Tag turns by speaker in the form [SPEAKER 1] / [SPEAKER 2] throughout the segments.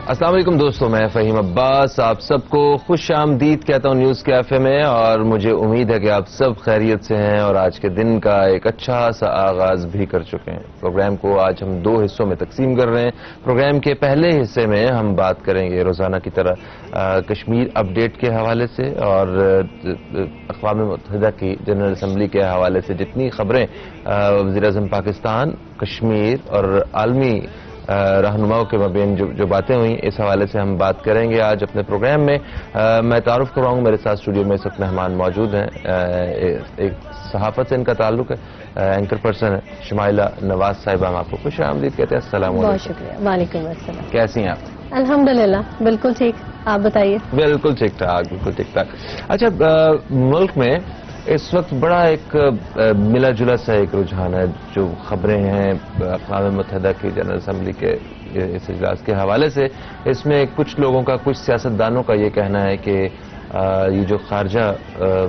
[SPEAKER 1] السلام علیکم دوستوں، میں فہیم عباس آپ سب کو خوش آمدید کہتا ہوں نیوز کیفے میں، اور مجھے امید ہے کہ آپ سب خیریت سے ہیں اور آج کے دن کا ایک اچھا سا آغاز بھی کر چکے ہیں۔ پروگرام کو آج ہم 2 حصوں میں تقسیم کر رہے ہیں۔ پروگرام کے پہلے حصے میں ہم بات کریں گے روزانہ کی طرح کشمیر اپڈیٹ کے حوالے سے اور اقوام متحدہ کی جنرل اسمبلی کے حوالے سے جتنی خبریں وزیر اعظم پاکستان، کشمیر اور عالمی رہنماؤں کے مابین جو باتیں ہوئیں، اس حوالے سے ہم بات کریں گے آج اپنے پروگرام میں۔ میں تعارف کرواؤں، میرے ساتھ اسٹوڈیو میں اس وقت مہمان موجود ہیں۔ ایک صحافت سے ان کا تعلق ہے، اینکر پرسن ہے شمائلہ نواز صاحبہ، ہم آپ کو خوش آمدید کہتے ہیں۔ السلام علیکم۔
[SPEAKER 2] بہت شکریہ۔ وعلیکم السلام۔
[SPEAKER 1] کیسی ہیں آپ؟
[SPEAKER 2] الحمدللہ بالکل ٹھیک، آپ بتائیے؟
[SPEAKER 1] بالکل ٹھیک ٹھاک، بالکل ٹھیک ٹھاک۔ اچھا، ملک میں اس وقت بڑا ایک ملا جلا سا ایک رجحان ہے، جو خبریں ہیں اقوام متحدہ کی جنرل اسمبلی کے اس اجلاس کے حوالے سے۔ اس میں کچھ لوگوں کا، کچھ سیاستدانوں کا یہ کہنا ہے کہ یہ جو خارجہ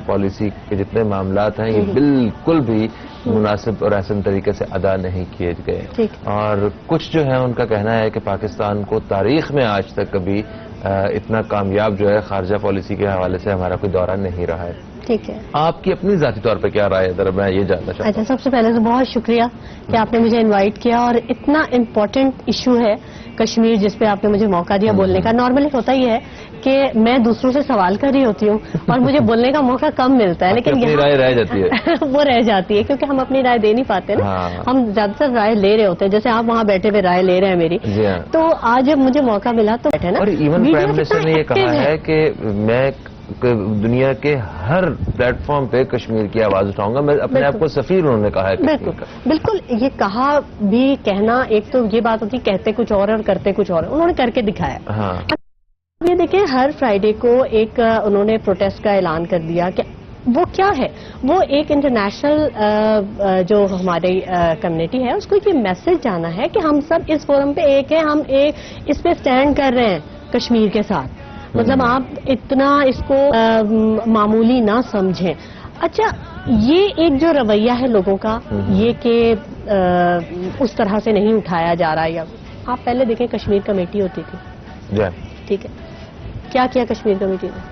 [SPEAKER 1] پالیسی کے جتنے معاملات ہیں، یہ بالکل بھی مناسب اور احسن طریقے سے ادا نہیں کیے گئے، اور کچھ جو ہے ان کا کہنا ہے کہ پاکستان کو تاریخ میں آج تک کبھی اتنا کامیاب جو ہے خارجہ پالیسی کے حوالے سے ہمارا کوئی دورہ نہیں رہا ہے۔
[SPEAKER 2] ٹھیک ہے، آپ
[SPEAKER 1] کی اپنی ذاتی طور پہ کیا رائے ہے؟ ذرا میں یہ جاننا چاہتا ہوں۔
[SPEAKER 2] اچھا، سب سے پہلے تو بہت شکریہ کہ آپ نے مجھے انوائٹ کیا، اور اتنا امپورٹنٹ ایشو ہے کشمیر جس پہ آپ نے مجھے موقع دیا بولنے کا۔ نارملی ہوتا ہی ہے کہ میں دوسروں سے سوال کر رہی ہوتی ہوں اور مجھے بولنے کا موقع کم ملتا ہے، لیکن
[SPEAKER 1] اپنی رائے رہ جاتی ہے
[SPEAKER 2] وہ رہ جاتی ہے کیونکہ ہم اپنی رائے دے نہیں پاتے نا۔ ہم زیادہ تر رائے لے رہے ہوتے ہیں، جیسے آپ وہاں بیٹھے ہوئے رائے لے رہے ہیں میری، تو آج جب مجھے موقع ملا تو بیٹھے نا۔
[SPEAKER 1] اور ایون پرائم منسٹر نے یہ کہا ہے کہ میں دنیا کے ہر پلیٹ فارم پہ کشمیر کی آواز اٹھاؤں گا، میں اپنے آپ کو سفیر انہوں نے کہا ہے۔
[SPEAKER 2] بالکل، یہ کہا بھی کہنا ایک تو یہ بات ہوتی، کہتے کچھ اور کرتے کچھ اور، انہوں نے کر کے دکھایا۔ یہ دیکھیں، ہر فرائیڈے کو ایک انہوں نے پروٹیسٹ کا اعلان کر دیا کہ وہ کیا ہے، وہ ایک انٹرنیشنل جو ہماری کمیونٹی ہے اس کو یہ میسج جانا ہے کہ ہم سب اس فورم پہ ایک ہیں، ہم ایک اس پہ سٹینڈ کر رہے ہیں کشمیر کے ساتھ۔ مطلب آپ اتنا اس کو معمولی نہ سمجھیں۔ اچھا، یہ ایک جو رویہ ہے لوگوں کا، یہ کہ اس طرح سے نہیں اٹھایا جا رہا، یا آپ پہلے دیکھیں کشمیر کمیٹی ہوتی تھی، ٹھیک ہے، کیا کیا کشمیر کمیٹی نے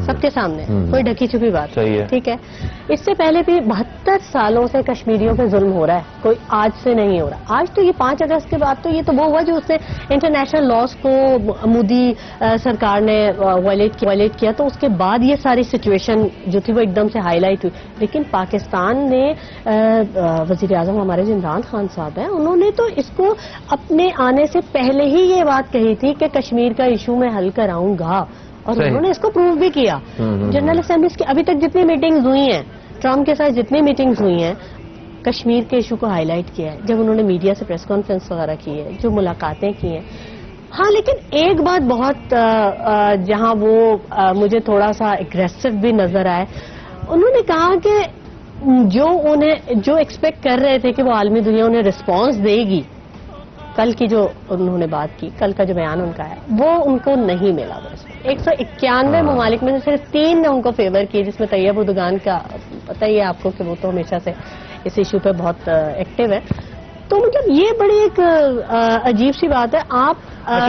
[SPEAKER 2] سب کے سامنے، کوئی ڈھکی چھپی بات، ٹھیک ہے۔ اس سے پہلے بھی 72 سالوں سے کشمیریوں پہ ظلم ہو رہا ہے، کوئی آج سے نہیں ہو رہا۔ آج تو یہ 5 اگست کے بعد تو یہ تو وہ ہوا جو اس نے انٹرنیشنل لاز کو مودی سرکار نے وائلیٹ کیا، تو اس کے بعد یہ ساری سچویشن جو تھی وہ ایک دم سے ہائی لائٹ ہوئی۔ لیکن پاکستان نے وزیر اعظم ہمارے جو عمران خان صاحب ہیں، انہوں نے تو اس کو اپنے آنے سے پہلے ہی یہ بات کہی تھی کہ کشمیر کا ایشو میں حل کراؤں گا، اور انہوں نے اس کو پروو بھی کیا۔ جنرل اسمبلیز کی ابھی تک جتنی میٹنگز ہوئی ہیں، ٹرمپ کے ساتھ جتنی میٹنگز ہوئی ہیں، کشمیر کے ایشو کو ہائی لائٹ کیا ہے، جب انہوں نے میڈیا سے پریس کانفرنس وغیرہ کی ہے، جو ملاقاتیں کی ہیں۔ ہاں، لیکن ایک بات بہت جہاں وہ مجھے تھوڑا سا اگریسو بھی نظر آئے، انہوں نے کہا کہ جو ایکسپیکٹ کر رہے تھے کہ وہ عالمی دنیا انہیں رسپانس دے گی، کل کی جو انہوں نے بات کی، کل کا جو بیان ان کا ہے، وہ ان کو نہیں ملا۔ بس 191 ممالک میں سے صرف 3 نے ان کو فیور کی، جس میں طیب اردگان کا پتہ ہی ہے آپ کو کہ وہ تو ہمیشہ سے اس ایشو پہ بہت ایکٹیو ہے۔ تو مطلب یہ بڑی ایک عجیب سی بات ہے۔ آپ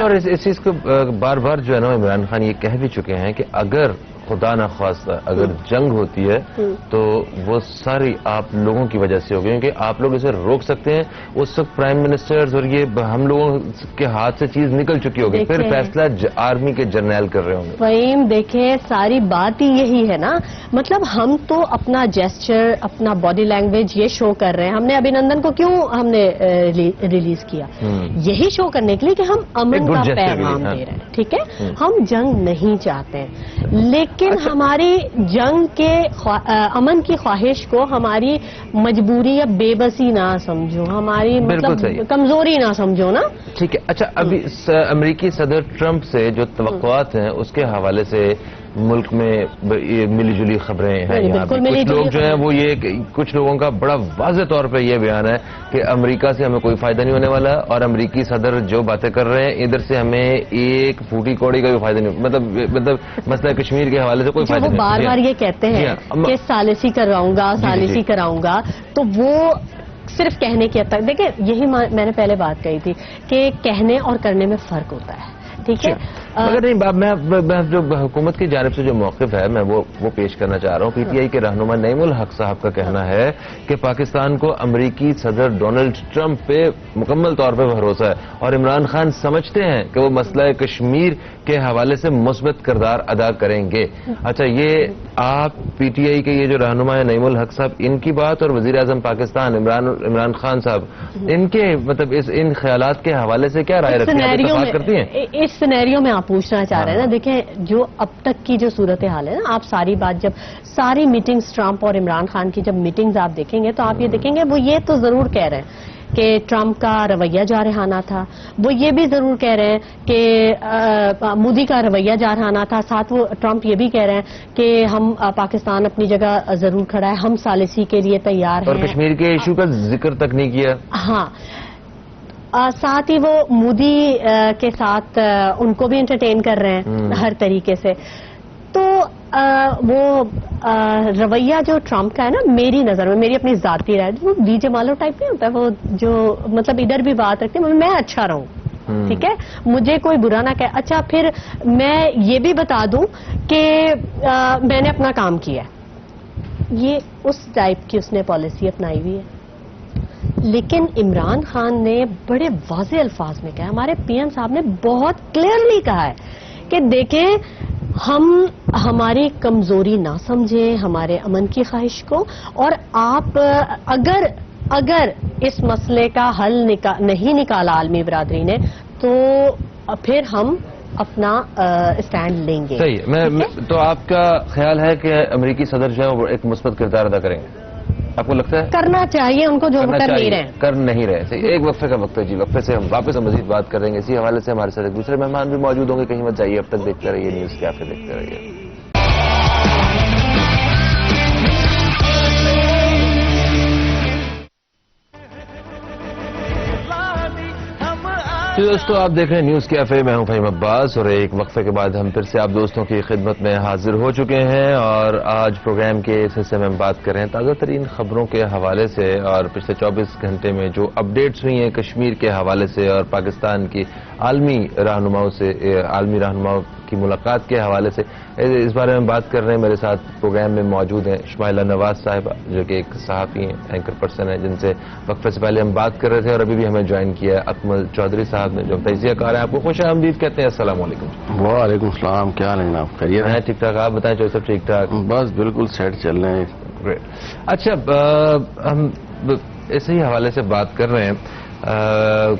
[SPEAKER 1] اور اس چیز کو بار بار جو ہے نا عمران خان یہ کہہ بھی چکے ہیں کہ اگر خدا نخواستہ اگر جنگ ہوتی ہے تو وہ ساری آپ لوگوں کی وجہ سے ہوگی، کیونکہ آپ لوگ اسے روک سکتے ہیں۔ اس وقت پرائم منسٹرز اور یہ ہم لوگوں کے ہاتھ سے چیز نکل چکی ہوگی، پھر فیصلہ آرمی کے جرنیل کر رہے ہوں گے۔
[SPEAKER 2] فہیم، دیکھیں ساری بات ہی یہی ہے نا، مطلب ہم تو اپنا جیسچر، اپنا باڈی لینگویج یہ شو کر رہے ہیں۔ ہم نے ابھینندن کو کیوں ہم نے ریلیز کیا؟ یہی شو کرنے کے لیے کہ ہم امن کا پیغام دے رہے ہیں، ٹھیک ہے، ہم جنگ نہیں چاہتے ہیں، لیکن ہماری جنگ کے امن کی خواہش کو ہماری مجبوری یا بے بسی نہ سمجھو، ہماری مطلب کمزوری نہ سمجھو نا۔
[SPEAKER 1] ٹھیک ہے۔ اچھا، ابھی امریکی صدر ٹرمپ سے جو توقعات ہیں اس کے حوالے سے ملک میں ملی جلی خبریں ہیں یہاں پہ۔ کچھ لوگ جو ہیں وہ کچھ لوگوں کا بڑا واضح طور پہ یہ بیان ہے کہ امریکہ سے ہمیں کوئی فائدہ نہیں ہونے والا، اور امریکی صدر جو باتیں کر رہے ہیں ادھر سے ہمیں ایک پھوٹی کوڑی کا بھی فائدہ نہیں، مطلب مسئلہ کشمیر کے حوالے سے کوئی فائدہ نہیں۔
[SPEAKER 2] وہ بار بار یہ کہتے ہیں کہ ثالثی کراؤں گا، ثالثی کراؤں گا، تو وہ صرف کہنے کی حد تک۔ دیکھیں، یہی میں نے پہلے بات کہی تھی کہ کہنے اور کرنے میں فرق ہوتا ہے۔ ٹھیک ہے.
[SPEAKER 1] مگر نہیں میں جو حکومت کی جانب سے جو موقف ہے میں وہ پیش کرنا چاہ رہا ہوں. پی ٹی آئی کے رہنما نعیم الحق صاحب کا کہنا ہے کہ پاکستان کو امریکی صدر ڈونلڈ ٹرمپ پہ مکمل طور پہ بھروسہ ہے اور عمران خان سمجھتے ہیں کہ وہ مسئلہ کشمیر کے حوالے سے مثبت کردار ادا کریں گے. اچھا، یہ آپ پی ٹی آئی کے یہ جو رہنما ہے نعیم الحق صاحب، ان کی بات اور وزیر اعظم پاکستان عمران خان صاحب ان کے مطلب ان خیالات کے حوالے سے کیا رائے رکھتے ہیں، اتفاق کرتی ہیں؟
[SPEAKER 2] اس سینیریو میں آپ پوچھنا چاہ رہے ہیں نا، دیکھیں جو اب تک کی جو صورتحال ہے نا، آپ ساری میٹنگز ٹرمپ اور عمران خان کی جب میٹنگز آپ دیکھیں گے تو آپ یہ دیکھیں گے وہ یہ تو ضرور کہہ رہے ہیں کہ ٹرمپ کا رویہ جارحانہ تھا، وہ یہ بھی ضرور کہہ رہے ہیں کہ مودی کا رویہ جارحانہ تھا، ساتھ وہ ٹرمپ یہ بھی کہہ رہے ہیں کہ ہم پاکستان اپنی جگہ ضرور کھڑا ہے، ہم ثالثی کے لیے تیار ہیں،
[SPEAKER 1] اور کشمیر کے ایشو کا ذکر تک نہیں کیا.
[SPEAKER 2] ہاں، ساتھ ہی وہ مودی کے ساتھ ان کو بھی انٹرٹین کر رہے ہیں ہر طریقے سے. تو وہ رویہ جو ٹرمپ کا ہے نا، میری نظر میں، میری اپنی ذاتی رائے، وہ بی جمالو ٹائپ نہیں ہوتا ہے، وہ جو مطلب ادھر بھی بات رکھتے ہیں میں اچھا رہوں، ٹھیک ہے، مجھے کوئی برا نہ کہے. اچھا، پھر میں یہ بھی بتا دوں کہ میں نے اپنا کام کیا ہے، یہ اس ٹائپ کی اس نے پالیسی اپنائی ہوئی ہے. لیکن عمران خان نے بڑے واضح الفاظ میں کہا، ہمارے پی ایم صاحب نے بہت کلیئرلی کہا ہے کہ دیکھیں ہم ہماری کمزوری نہ سمجھیں ہمارے امن کی خواہش کو، اور آپ اگر اس مسئلے کا حل نہیں نکالا عالمی برادری نے تو پھر ہم اپنا اسٹینڈ لیں گے.
[SPEAKER 1] صحیح. تو آپ کا خیال ہے کہ امریکی صدر جو ہے وہ ایک مثبت کردار ادا کریں گے؟ آپ کو لگتا ہے
[SPEAKER 2] کرنا چاہیے ان کو، جو کر
[SPEAKER 1] نہیں رہے. صحیح. ایک وقفے کا وقت ہے جی، وقفے سے ہم واپس مزید بات کریں گے. اسی حوالے سے ہمارے ساتھ ایک دوسرے مہمان بھی موجود ہوں گے، کہیں مت جائیے، اب تک دیکھتے رہیے نیوز کیفے، دیکھتے رہیے. جی دوستو، آپ دیکھ رہے ہیں نیوز کیفے، میں ہوں فہیم عباس، اور ایک وقفے کے بعد ہم پھر سے آپ دوستوں کی خدمت میں حاضر ہو چکے ہیں. اور آج پروگرام کے اس حصے میں ہم بات کر رہے ہیں تازہ ترین خبروں کے حوالے سے، اور پچھلے 24 گھنٹے میں جو اپڈیٹس ہوئی ہیں کشمیر کے حوالے سے اور پاکستان کی عالمی رہنماؤں کی ملاقات کے حوالے سے، اس بارے میں بات کر رہے ہیں. میرے ساتھ پروگرام میں موجود ہیں شمائلہ نواز صاحبہ، جو کہ ایک صحافی ہیں، اینکر پرسن ہیں، جن سے وقفے سے پہلے ہم بات کر رہے تھے، اور ابھی بھی ہمیں جوائن کیا ہے اکمل چودھری صاحب نے، جو تجزیہ کار ہیں. آپ کو خوش آمدید کہتے ہیں. السلام علیکم.
[SPEAKER 3] وعلیکم السلام. کیا حال ہے جناب؟ خیریت ہے؟
[SPEAKER 1] ٹھیک ٹھاک. آپ بتائیں، جو سب ٹھیک ٹھاک؟
[SPEAKER 3] بس بالکل سیٹ چل رہے ہیں.
[SPEAKER 1] گریٹ. اچھا، ہم اسی ہی حوالے سے بات کر رہے ہیں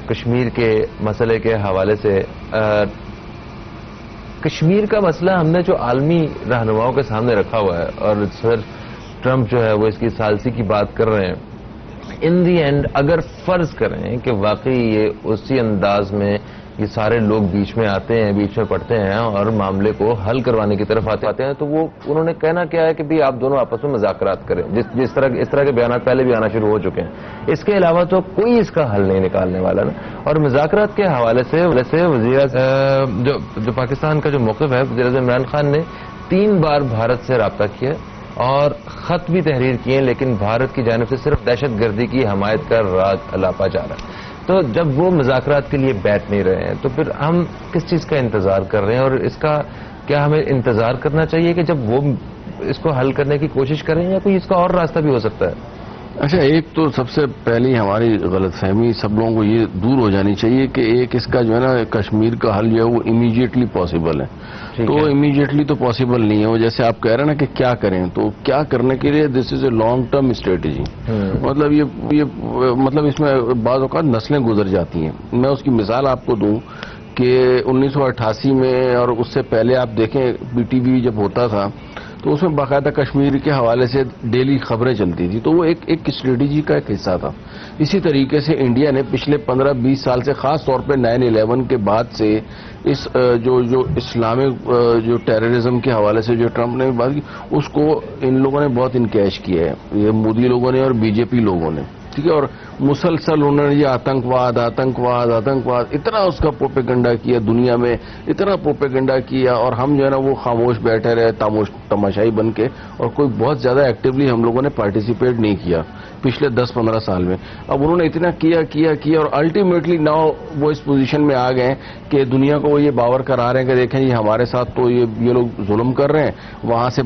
[SPEAKER 1] کشمیر کے مسئلے کے حوالے سے. کشمیر کا مسئلہ ہم نے جو عالمی رہنماؤں کے سامنے رکھا ہوا ہے، اور صدر ٹرمپ جو ہے وہ اس کی ثالثی کی بات کر رہے ہیں. ان دی اینڈ اگر فرض کریں کہ واقعی یہ اسی انداز میں یہ سارے لوگ بیچ میں آتے ہیں، بیچ میں پڑتے ہیں اور معاملے کو حل کروانے کی طرف آتے ہیں، تو وہ انہوں نے کہنا کیا ہے کہ بھی آپ دونوں آپس میں مذاکرات کریں. اس طرح کے بیانات پہلے بھی آنا شروع ہو چکے ہیں. اس کے علاوہ تو کوئی اس کا حل نہیں نکالنے والا نا. اور مذاکرات کے حوالے سے وزیر جو پاکستان کا جو موقف ہے، وزیر اعظم عمران خان نے 3 بار بھارت سے رابطہ کیا اور خط بھی تحریر کیے، لیکن بھارت کی جانب سے صرف دہشت گردی کی حمایت کا راگ الاپا جا رہا ہے. تو جب وہ مذاکرات کے لیے بیٹھ نہیں رہے ہیں تو پھر ہم کس چیز کا انتظار کر رہے ہیں؟ اور اس کا کیا ہمیں انتظار کرنا چاہیے کہ جب وہ اس کو حل کرنے کی کوشش کریں، یا کوئی اس کا اور راستہ بھی ہو سکتا ہے؟
[SPEAKER 3] اچھا، ایک تو سب سے پہلی ہماری غلط فہمی سب لوگوں کو یہ دور ہو جانی چاہیے کہ ایک اس کا جو ہے نا کشمیر کا حل جو ہے وہ امیجیٹلی پاسبل ہے. تو امیجیٹلی تو پاسبل نہیں ہے. وہ جیسے آپ کہہ رہے ہیں نا کہ کیا کریں، تو کیا کرنے کے لیے دس از اے لانگ ٹرم اسٹریٹجی. مطلب یہ مطلب اس میں بعض اوقات نسلیں گزر جاتی ہیں. میں اس کی مثال آپ کو دوں کہ 1988 میں اور اس سے پہلے آپ دیکھیں پی ٹی وی جب ہوتا تھا تو اس میں باقاعدہ کشمیر کے حوالے سے ڈیلی خبریں چلتی تھی، تو وہ ایک اسٹریٹجی کا ایک حصہ تھا. اسی طریقے سے انڈیا نے پچھلے 15-20 سال سے، خاص طور پہ 9/11 کے بعد سے، اس جو اسلامک جو ٹیررزم کے حوالے سے جو ٹرمپ نے بات کی، اس کو ان لوگوں نے بہت انکیش کیا ہے، یہ مودی لوگوں نے اور بی جے پی لوگوں نے، ٹھیک ہے. اور مسلسل انہوں نے یہ آتنکواد آتنکواد آتنکواد اتنا اس کا پروپیگنڈا کیا دنیا میں، اتنا پروپیگنڈا کیا، اور ہم جو ہے نا وہ خاموش بیٹھے رہے تماشائی بن کے، اور کوئی بہت زیادہ ایکٹیولی ہم لوگوں نے پارٹیسپیٹ نہیں کیا پچھلے 10-15 سال میں. اب انہوں نے اتنا کیا اور الٹیمیٹلی ناؤ وہ اس پوزیشن میں آ گئے کہ دنیا کو وہ یہ باور کرا رہے ہیں کہ دیکھیں یہ ہمارے ساتھ تو یہ لوگ ظلم کر رہے ہیں، وہاں سے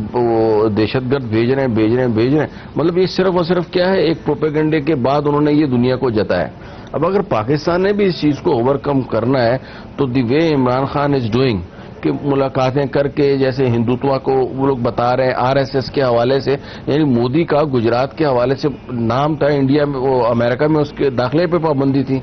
[SPEAKER 3] دہشت گرد بھیج رہے ہیں. مطلب یہ صرف اور صرف کیا ہے، ایک پروپیگنڈے کے بعد انہوں نے یہ دنیا کو جتایا. اب اگر پاکستان نے بھی اس چیز کو اوور کم کرنا ہے تو دی وے عمران خان از ڈوئنگ کہ ملاقاتیں کر کے جیسے ہندوتوا کو وہ لوگ بتا رہے ہیں RSS کے حوالے سے، یعنی مودی کا گجرات کے حوالے سے نام تھا انڈیا میں، وہ امریکہ میں اس کے داخلے پہ پابندی تھی.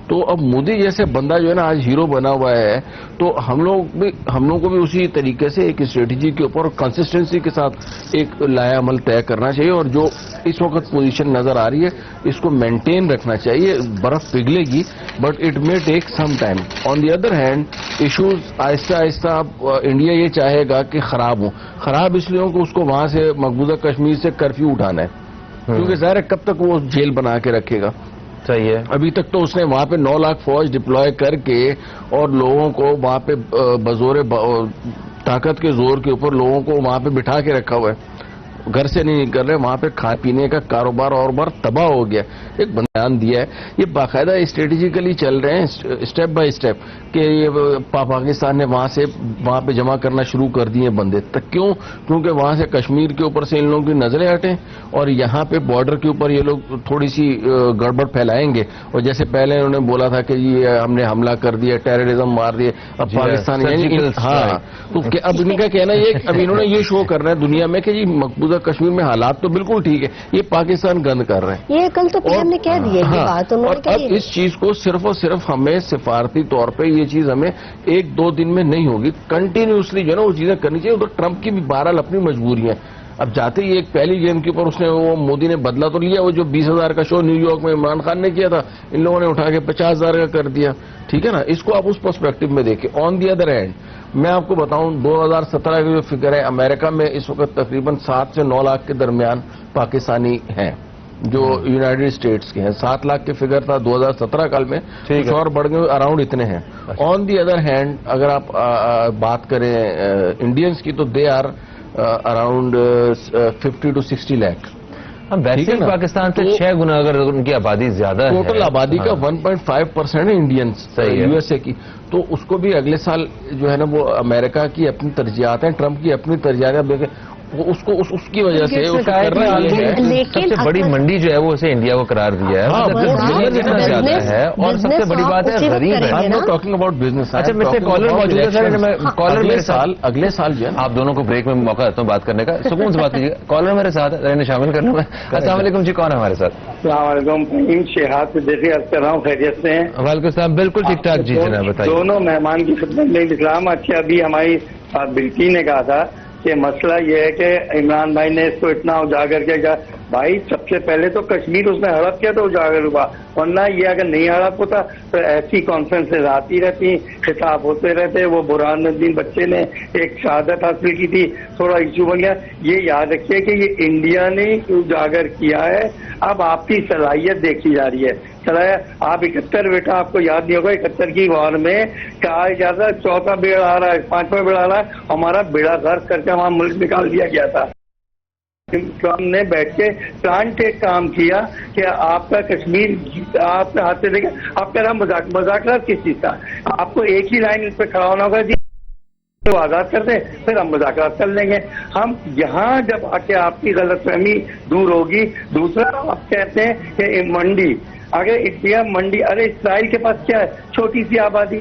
[SPEAKER 3] تو اب مودی جیسے بندہ جو ہے نا آج ہیرو بنا ہوا ہے، تو ہم لوگ کو بھی اسی طریقے سے ایک اسٹریٹجی کے اوپر کنسسٹنسی کے ساتھ ایک لائحہ عمل طے کرنا چاہیے، اور جو اس وقت پوزیشن نظر آ رہی ہے اس کو مینٹین رکھنا چاہیے. برف پگھلے گی but it may take some time. On the other hand issues آہستہ آہستہ اب انڈیا یہ چاہے گا کہ خراب اس لیے ہوں کہ اس کو وہاں سے مقبوضہ کشمیر سے کرفیو اٹھانا ہے، کیونکہ ظاہر ہے کب تک وہ جیل بنا کے رکھے گا.
[SPEAKER 1] صحیح ہے.
[SPEAKER 3] ابھی تک تو اس نے وہاں پہ 9 لاکھ فوج ڈپلوائے کر کے اور لوگوں کو وہاں پہ بزور طاقت کے زور کے اوپر لوگوں کو وہاں پہ بٹھا کے رکھا ہوا ہے، گھر سے نہیں نکل رہے. وہاں پہ کھانے پینے کا کاروبار اور بار تباہ ہو گیا. ایک بیان دیا ہے، یہ باقاعدہ اسٹریٹجیکلی چل رہے ہیں اسٹیپ بائی اسٹیپ کہ یہ پاکستان نے وہاں پہ جمع کرنا شروع کر دیے بندے. کیونکہ وہاں سے کشمیر کے اوپر سے ان لوگوں کی نظریں ہٹیں اور یہاں پہ بارڈر کے اوپر یہ لوگ تھوڑی سی گڑبڑ پھیلائیں گے. اور جیسے پہلے انہوں نے بولا تھا کہ یہ ہم نے حملہ کر دیا، ٹیررزم مار دیے، اب پاکستان ہاں تو اب ان کا کہنا یہ اب انہوں نے یہ شو کرنا ہے دنیا میں کہ جی مقبوضہ کشمیر میں حالات تو بالکل ٹھیک ہے، یہ پاکستان گند کر رہے ہیں.
[SPEAKER 2] یہ کل تو PM نے کہہ دی ہے یہ بات.
[SPEAKER 3] اور اب اس چیز کو صرف اور صرف ہمیں سفارتی طور پہ یہ چیز ہمیں 1-2 دن میں نہیں ہوگی، کنٹینیوسلی جو ہے نا وہ چیزیں کرنی چاہیے. تو ٹرمپ کی بھی بہرحال اپنی مجبوری ہیں. اب جاتے ہی ایک پہلی گیم کے اوپر اس نے وہ مودی نے بدلا تو لیا، وہ جو 20,000 کا شو نیو یارک میں عمران خان نے کیا تھا ان لوگوں نے اٹھا کے 50,000 کا کر دیا. ٹھیک ہے نا، اس کو آپ اس پرسپیکٹو میں دیکھیں. آن دی ادر ہینڈ میں آپ کو بتاؤں 2017 کی جو فگر ہے امریکہ میں اس وقت تقریباً 7 سے 9 لاکھ کے درمیان پاکستانی ہیں جو یونائٹڈ اسٹیٹس کے ہیں. 7 لاکھ کے فگر تھا 2017 کال میں، کچھ اور بڑھ گئے اراؤنڈ اتنے ہیں. آن دی ادر ہینڈ اگر آپ بات کریں انڈینس کی تو they are around 50 to 60 lakh.
[SPEAKER 1] ویسے پاکستان سے 6 گنا اگر ان کی آبادی زیادہ ہے،
[SPEAKER 3] ٹوٹل آبادی کا 1.5% ہے انڈینس USA کی. تو اس کو بھی اگلے سال جو ہے نا وہ امریکہ کی اپنی ترجیحات ہیں، ٹرمپ کی اپنی ترجیحات ہیں. دیکھیں اس کی وجہ سے سب
[SPEAKER 1] سے بڑی منڈی جو ہے وہ اسے انڈیا کو قرار دیا ہے، اتنا زیادہ ہے. اور سب سے بڑی بات ہے غریب ہے.
[SPEAKER 3] Talking about business.
[SPEAKER 1] اچھا میرے سے کالر موجود ہے سر، کالر میرے ساتھ
[SPEAKER 3] اگلے سال جو ہے
[SPEAKER 1] آپ دونوں کو بریک میں موقع دیتا ہوں بات کرنے کا، سکون سے بات کیجیے. کالر میرے ساتھ ہے، انہیں شامل کر لوں میں. السلام علیکم جی، کون ہے ہمارے ساتھ؟
[SPEAKER 4] السلام علیکم، فہیم شہاد سے دیکھیے عرض کر رہا ہوں، خیریت سے ہیں؟
[SPEAKER 1] وعلیکم السلام، بالکل ٹھیک ٹھاک جی جناب بتائیے.
[SPEAKER 4] دونوں مہمان کی خدمت میں اسلام. اچھا ابھی ہماری بلٹی نے کہا تھا کہ مسئلہ یہ ہے کہ عمران بھائی نے اس کو اتنا اجاگر کیا. بھائی سب سے پہلے تو کشمیر اس نے ہڑپ کیا تو اجاگر ہوا، ورنہ یہ اگر نہیں ہڑپ ہوتا تو ایسی کانفرنسز آتی رہتی، خطاب ہوتے رہتے. وہ برہان الدین بچے نے ایک شہادت حاصل کی تھی، تھوڑا ایشو بن گیا. یہ یاد رکھیے کہ یہ انڈیا نے اجاگر کیا ہے. اب آپ کی صلاحیت دیکھی جا رہی ہے. آپ 71 بیٹا آپ کو یاد نہیں ہوگا 71 کی وار میں کہا جاتا 4واں بیڑا آ رہا ہے، 5واں بیڑا آ رہا ہے. ہمارا بیڑا غرق کر کے وہاں ملک نکال دیا گیا تھا. ہم نے بیٹھ کے پلانٹ ایک کام کیا کہ آپ کا کشمیر آپ کے ہاتھ سے دیکھیں. آپ کہہ رہا مذاکرات کس چیز کا؟ آپ کو ایک ہی لائن اس پہ کھڑا ہونا ہوگا جی تو آزاد کر دیں، پھر ہم مذاکرات کر لیں گے. ہم یہاں جب آ کے آپ کی غلط فہمی دور ہوگی. دوسرا آپ کہتے ہیں کہ منڈی، اگر انڈیا منڈی، ارے اسرائیل کے پاس کیا ہے؟ چھوٹی سی آبادی.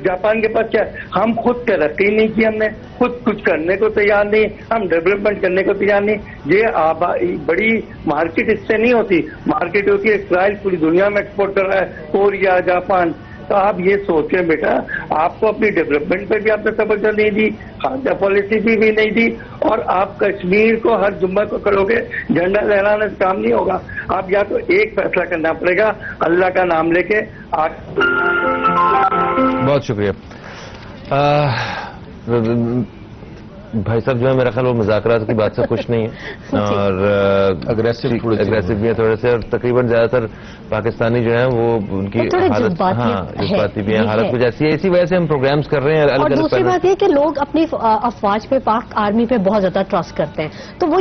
[SPEAKER 4] جاپان کے پاس کیا ہے؟ ہم خود ترقی نہیں کی، ہم نے خود کچھ کرنے کو تیار نہیں، ہم ڈیولپمنٹ کرنے کو تیار نہیں. یہ بڑی مارکیٹ اس سے نہیں ہوتی، مارکیٹ ہوتی ہے اسرائیل پوری دنیا میں ایکسپورٹ کر رہا ہے، کوریا، جاپان. تو آپ یہ سوچیں بیٹا، آپ کو اپنی ڈیولپمنٹ پہ بھی آپ نے توجہ نہیں دی، خارجہ پالیسی بھی نہیں دی، اور آپ کشمیر کو ہر جمعہ کو کرو گے جھنڈا لہرانے سے کام نہیں ہوگا. آپ یا تو ایک فیصلہ کرنا پڑے گا اللہ کا نام لے کے.
[SPEAKER 1] بہت شکریہ بھائی صاحب. جو ہے میرا خیال وہ مذاکرات کی بات سے کچھ نہیں ہے اور اگریسو بھی ہے تھوڑے سے، اور تقریباً زیادہ تر پاکستانی جو ہیں وہ ان کی حالت جذباتی بھی ہیں, حالت کچھ ایسی ہے, اسی وجہ سے ہم پروگرامز کر رہے ہیں.
[SPEAKER 2] اور دوسری بات یہ کہ لوگ اپنی افواج پہ, پاک آرمی پہ بہت زیادہ ٹرسٹ کرتے ہیں, تو وہ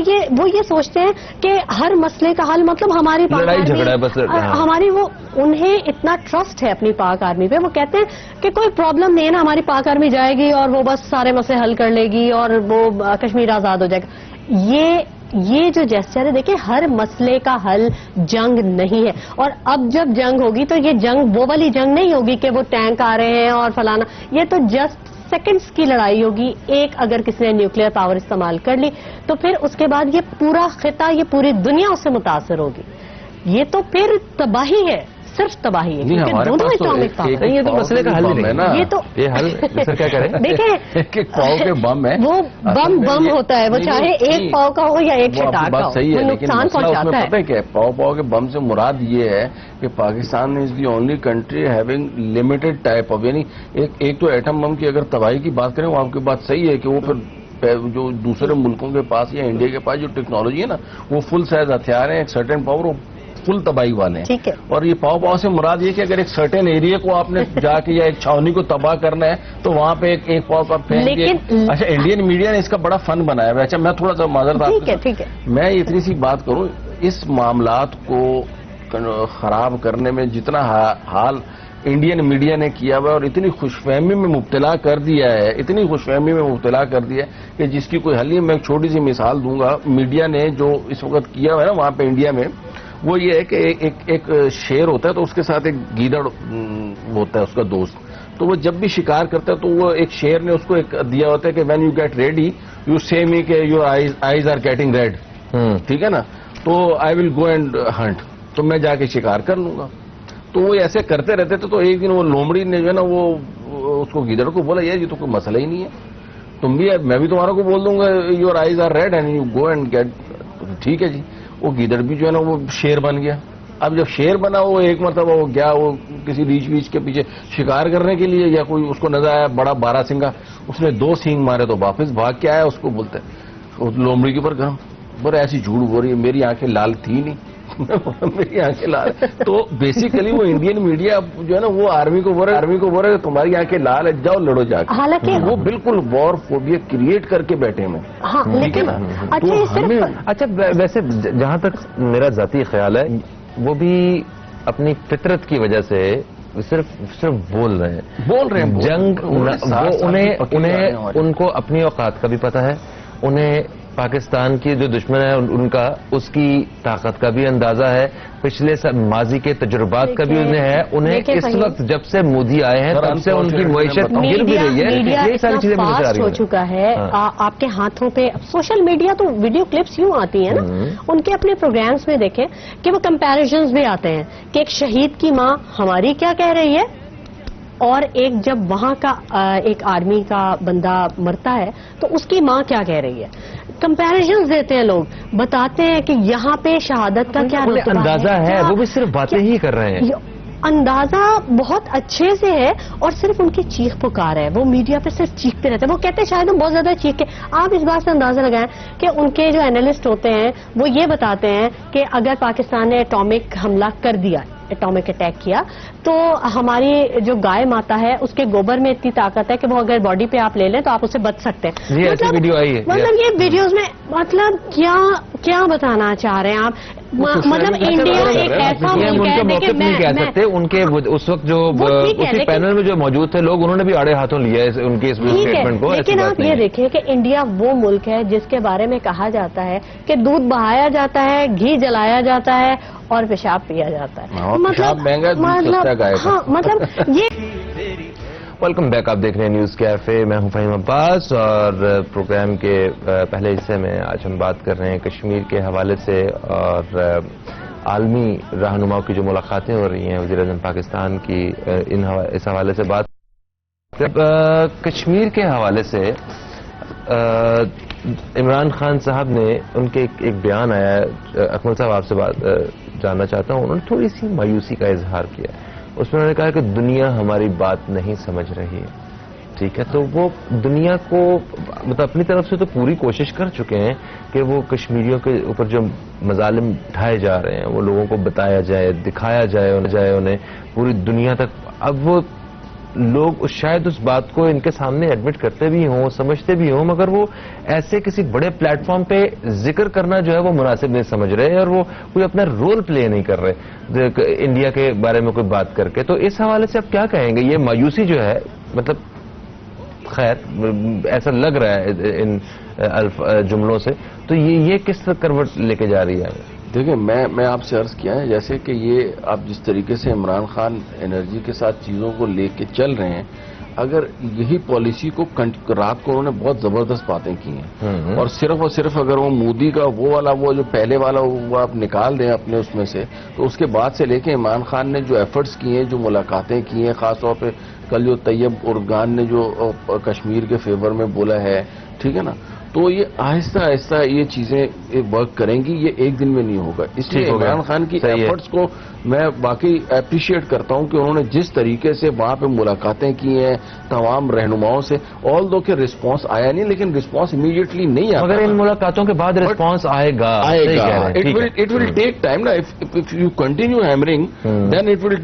[SPEAKER 2] یہ سوچتے ہیں کہ ہر مسئلے کا حل مطلب ہماری
[SPEAKER 1] لڑائی جھگڑا ہے بس,
[SPEAKER 2] ہماری وہ انہیں اتنا ٹرسٹ ہے اپنی پاک آرمی پہ, وہ کہتے ہیں کہ کوئی پرابلم نہیں ہے نا, ہماری پاک آرمی جائے گی اور وہ بس سارے مسئلے حل کر لے گی اور وہ کشمیر آزاد ہو جائے گا. یہ جو جیسچر ہے, دیکھیں ہر مسئلے کا حل جنگ نہیں ہے, اور اب جب جنگ ہوگی تو یہ جنگ وہ والی جنگ نہیں ہوگی کہ وہ ٹینک آ رہے ہیں اور فلانا, یہ تو جسٹ سیکنڈز کی لڑائی ہوگی. ایک اگر کسی نے نیوکلیئر پاور استعمال کر لی تو پھر اس کے بعد یہ پورا خطہ, یہ پوری دنیا اس سے متاثر ہوگی. یہ تو پھر تباہی ہے, صرف تباہی ہے, کیونکہ دونوں اٹامک پاور.
[SPEAKER 1] یہ تو مسئلے کا حل نہیں ہے نا,
[SPEAKER 2] یہ تو
[SPEAKER 1] حل سر کیا کریں.
[SPEAKER 2] دیکھیں
[SPEAKER 3] پاؤ کے بم ہے,
[SPEAKER 2] وہ بم ہوتا ہے, وہ چاہے ایک پاؤ کا ہو یا ایک شٹار کا ہو, وہ نقصان پہنچاتا ہے.
[SPEAKER 3] پتہ ہے کیا پاؤ کے بم سے مراد یہ ہے کہ Pakistan is the only country having limited type of, یعنی ایک تو ایٹم بم کی اگر تباہی کی بات کریں وہ آپ کی بات صحیح ہے کہ وہ پھر جو دوسرے ملکوں کے پاس یا انڈیا کے پاس جو ٹیکنالوجی ہے نا وہ فل سائز ہتھیار ہیں, ایک سرٹن پاور فل تباہی والے ہیں. اور یہ پاؤ سے مراد یہ کہ اگر ایک سرٹن ایریا کو آپ نے جا کے یا ایک چھاونی کو تباہ کرنا ہے تو وہاں پہ ایک پاؤ کا پھینک دیا. اچھا انڈین میڈیا نے اس کا بڑا فن بنایا ہے. اچھا میں تھوڑا سا معذرت, میں اتنی سی بات کروں, اس معاملات کو خراب کرنے میں جتنا حال انڈین میڈیا نے کیا ہوا اور اتنی خوش فہمی میں مبتلا کر دیا ہے, اتنی خوش فہمی میں مبتلا کر دیا ہے کہ جس کی کوئی حل نہیں. میں ایک چھوٹی سی مثال دوں گا. میڈیا نے جو اس وقت کیا ہوا ہے نا وہاں پہ انڈیا میں, وہ یہ ہے کہ ایک شیر ہوتا ہے تو اس کے ساتھ ایک گیدڑ ہوتا ہے اس کا دوست, تو وہ جب بھی شکار کرتا ہے تو وہ ایک شیر نے اس کو ایک دیا ہوتا ہے کہ when you get ready you see me کہ your eyes are getting red, ٹھیک ہے نا, تو آئی ول گو اینڈ ہنٹ, تو میں جا کے شکار کر لوں گا. تو وہ ایسے کرتے رہتے تھے. تو ایک دن وہ لومڑی نے جو ہے نا وہ اس کو گیدڑ کو بولا, یار یہ تو کوئی مسئلہ ہی نہیں ہے, تم بھی میں بھی تمہارا کو بول دوں گا your eyes are red and you go and get. ٹھیک ہے جی. وہ گیدڑ بھی جو ہے نا وہ شیر بن گیا. اب جب شیر بنا وہ ایک مرتبہ وہ گیا وہ کسی ریچھ ویچ کے پیچھے شکار کرنے کے لیے, یا کوئی اس کو نظر آیا بڑا بارہ سنگا, اس نے 2 سینگ مارے تو واپس بھاگ کے آیا. اس کو بولتے لومڑی کے اوپر گرم, بولے ایسی جھوٹ بول رہی ہے, میری آنکھیں لال تھی نہیں, میری آنکھیں لال. تو بیسیکلی وہ انڈین میڈیا جو ہے نا وہ آرمی کو بول رہے تمہاری آنکھیں لال ہے, جاؤ لڑو جا کے.
[SPEAKER 2] حالانکہ
[SPEAKER 3] وہ بالکل وار فوبیا کریٹ کر کے بیٹھے ہیں. ٹھیک ہے نا.
[SPEAKER 1] اچھا ویسے جہاں تک میرا ذاتی خیال ہے وہ بھی اپنی فطرت کی وجہ سے صرف بول رہے ہیں جنگ. ان کو اپنی اوقات کا بھی پتہ ہے, انہیں پاکستان کی جو دشمن ہے ان کا اس کی طاقت کا بھی اندازہ ہے, پچھلے ماضی کے تجربات کا بھی انہیں ہے. انہیں اس وقت جب سے مودی آئے ہیں تب سے ان کی معیشت گر بھی رہی ہے. یہ ساری چیزیں بھی نظر آ رہی ہیں.
[SPEAKER 2] ہو چکا ہے آپ کے ہاتھوں پہ. سوشل میڈیا تو ویڈیو کلپس یوں آتی ہیں نا, ان کے اپنے پروگرامز میں دیکھیں کہ وہ کمپیریزنز بھی آتے ہیں کہ ایک شہید کی ماں ہماری کیا کہہ رہی ہے, اور ایک جب وہاں کا ایک آرمی کا بندہ مرتا ہے تو اس کی ماں کیا کہہ رہی ہے. کمپیریزنز دیتے ہیں لوگ, بتاتے ہیں کہ یہاں پہ شہادت کا کیا
[SPEAKER 1] اندازہ ہے. وہ بھی صرف باتیں ہی کر رہے ہیں,
[SPEAKER 2] اندازہ بہت اچھے سے ہے, اور صرف ان کی چیخ پکار ہے. وہ میڈیا پہ صرف چیختے رہتے ہیں. وہ کہتے ہیں شاید ہم بہت زیادہ چیخ کے. آپ اس بات سے اندازہ لگائیں کہ ان کے جو اینالسٹ ہوتے ہیں وہ یہ بتاتے ہیں کہ اگر پاکستان نے ایٹامک حملہ کر دیا, ایٹامک اٹیک کیا, تو ہماری جو گائے ماتا ہے اس کے گوبر میں اتنی طاقت ہے کہ وہ اگر باڈی پہ آپ لے لیں تو آپ اسے بچ سکتے ہیں. مطلب یہ ویڈیوز میں مطلب کیا بتانا چاہ رہے ہیں آپ. مطلب انڈیا ایک ایسا ملک ہے,
[SPEAKER 1] موقف نہیں کہہ سکتے. ان کے اس وقت جو اسی پینل میں جو موجود تھے لوگ, انہوں نے بھی آڑے ہاتھوں لیا ہے ان کے اس اسٹیٹمنٹ کو.
[SPEAKER 2] لیکن آپ یہ دیکھیں کہ انڈیا وہ ملک ہے جس کے بارے میں کہا جاتا ہے کہ دودھ بہایا جاتا ہے, گھی جلایا جاتا ہے اور پیشاب پیا جاتا ہے. مطلب یہ.
[SPEAKER 1] ویلکم بیک, آپ دیکھ رہے ہیں نیوز کیفے. میں ہوں فہیم عباس, اور پروگرام کے پہلے حصے میں آج ہم بات کر رہے ہیں کشمیر کے حوالے سے, اور عالمی رہنماؤں کی جو ملاقاتیں ہو رہی ہیں وزیر اعظم پاکستان کی, اس حوالے سے بات. کشمیر کے حوالے سے عمران خان صاحب نے ان کے ایک بیان آیا ہے, اکمل صاحب آپ سے بات جاننا چاہتا ہوں. انہوں نے تھوڑی سی مایوسی کا اظہار کیا. اس میں انہوں نے کہا کہ دنیا ہماری بات نہیں سمجھ رہی ہے. ٹھیک ہے، تو وہ دنیا کو مطلب اپنی طرف سے تو پوری کوشش کر چکے ہیں کہ وہ کشمیریوں کے اوپر جو مظالم ڈھائے جا رہے ہیں وہ لوگوں کو بتایا جائے، دکھایا جائے انہیں پوری دنیا تک. اب وہ لوگ شاید اس بات کو ان کے سامنے ایڈمٹ کرتے بھی ہوں، سمجھتے بھی ہوں، مگر وہ ایسے کسی بڑے پلیٹ فارم پہ ذکر کرنا جو ہے وہ مناسب نہیں سمجھ رہے، اور وہ کوئی اپنا رول پلے نہیں کر رہے انڈیا کے بارے میں کوئی بات کر کے. تو اس حوالے سے آپ کیا کہیں گے؟ یہ مایوسی جو ہے، مطلب خیر ایسا لگ رہا ہے ان جملوں سے، تو یہ کس طرح کروٹ لے کے جا رہی ہے؟
[SPEAKER 3] دیکھیں، میں آپ سے عرض کیا ہے جیسے کہ یہ آپ جس طریقے سے عمران خان انرجی کے ساتھ چیزوں کو لے کے چل رہے ہیں، اگر یہی پالیسی کو رات کو انہوں نے بہت زبردست باتیں کی ہیں، اور صرف اگر وہ مودی کا وہ جو پہلے والا وہ آپ نکال دیں اپنے اس میں سے، تو اس کے بعد سے لے کے عمران خان نے جو ایفرٹس کیے ہیں، جو ملاقاتیں کی ہیں، خاص طور پہ کل جو طیب ارگان نے جو کشمیر کے فیور میں بولا ہے، ٹھیک ہے نا، تو یہ آہستہ آہستہ یہ چیزیں ورک کریں گی، یہ ایک دن میں نہیں ہوگا. اس لیے عمران خان کی ایفرٹس کو میں واقعی اپریشیٹ کرتا ہوں کہ انہوں نے جس طریقے سے وہاں پہ ملاقاتیں کی ہیں تمام رہنماؤں سے، آل دو کہ رسپانس آیا نہیں، لیکن رسپانس امیڈیٹلی نہیں آتا.
[SPEAKER 1] مگر ان ملاقاتوں کے بعد رسپانس آئے گا.
[SPEAKER 3] اٹ ول ٹیک ٹائم نا. If you continue hammering then it will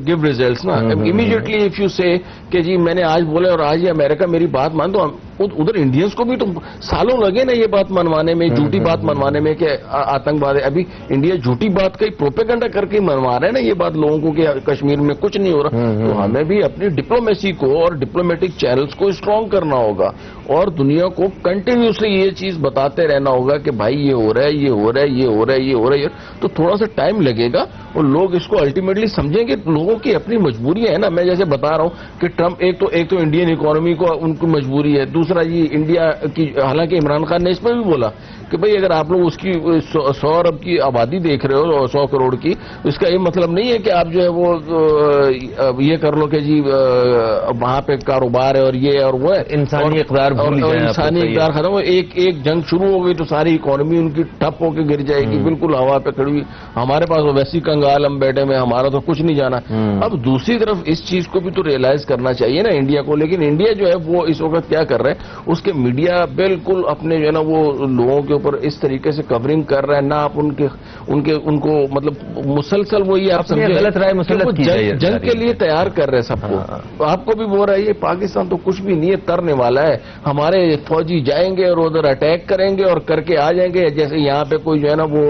[SPEAKER 3] give results نا. امیڈیٹلی اف یو سے کہ جی میں نے آج بولا اور آج یہ امریکہ میری بات مان، تو ادھر انڈینس کو بھی تو سالوں لگے نا یہ بات منوانے میں، جھوٹی بات منوانے میں کہ آتنکواد ہے. ابھی انڈیا جھوٹی بات کا پروپیگنڈا کر کے منوا رہے ہیں نا یہ بات لوگوں کو کہ کشمیر میں کچھ نہیں ہو رہا. تو ہمیں بھی اپنی ڈپلومیسی کو اور ڈپلومیٹک چینلز کو اسٹرانگ کرنا ہوگا، اور دنیا کو کنٹینیوسلی یہ چیز بتاتے رہنا ہوگا کہ بھائی یہ ہو رہا ہے، یہ ہو رہا ہے، یہ ہو رہا ہے، یہ ہو رہا ہے. تو تھوڑا سا ٹائم لگے گا اور لوگ اس کو الٹیمیٹلی سمجھیں گے. لوگوں کی اپنی مجبوریاں ہیں نا. میں جیسے بتا رہا ہوں کہ ٹرمپ ایک تو انڈین اکانومی کو ان کی مجبوری ہے، دوسرا یہ انڈیا کی، حالانکہ عمران خان نے اس پہ بھی بولا کہ بھئی اگر آپ لوگ اس کی 100 ارب کی آبادی دیکھ رہے ہو، 100 کروڑ کی، اس کا یہ مطلب نہیں ہے کہ آپ جو ہے وہ یہ کر لو کہ جی وہاں پہ کاروبار ہے اور یہ اور وہ ہے.
[SPEAKER 1] انسانی اقدار بھول جائیں،
[SPEAKER 3] انسانی اقدار ختم ہو. ایک جنگ شروع ہو گئی تو ساری اکانومی ان کی ٹھپ ہو کے گر جائے گی، بالکل ہوا پہ کھڑی ہوئی. ہمارے پاس ویسی کنگال ہم بیٹھے میں، ہمارا تو کچھ نہیں جانا. اب دوسری طرف اس چیز کو بھی تو ریئلائز کرنا چاہیے نا انڈیا کو. لیکن انڈیا جو ہے وہ اس وقت کیا کر رہا ہے، اس کے میڈیا بالکل اپنے جو ہے نا وہ لوگوں کے اوپر اس طریقے سے کورنگ کر رہا ہے. نہ آپ ان کو مطلب مسلسل وہی آپ سمجھے
[SPEAKER 1] غلط رائے مسلط کی جائے،
[SPEAKER 3] جنگ کے لیے تیار کر رہے سب کو. آپ کو بھی بول رہا ہے یہ پاکستان تو کچھ بھی نہیں ہے، ترنے والا ہے. ہمارے فوجی جائیں گے اور ادھر اٹیک کریں گے اور کر کے آ جائیں گے. جیسے یہاں پہ کوئی جو ہے نا وہ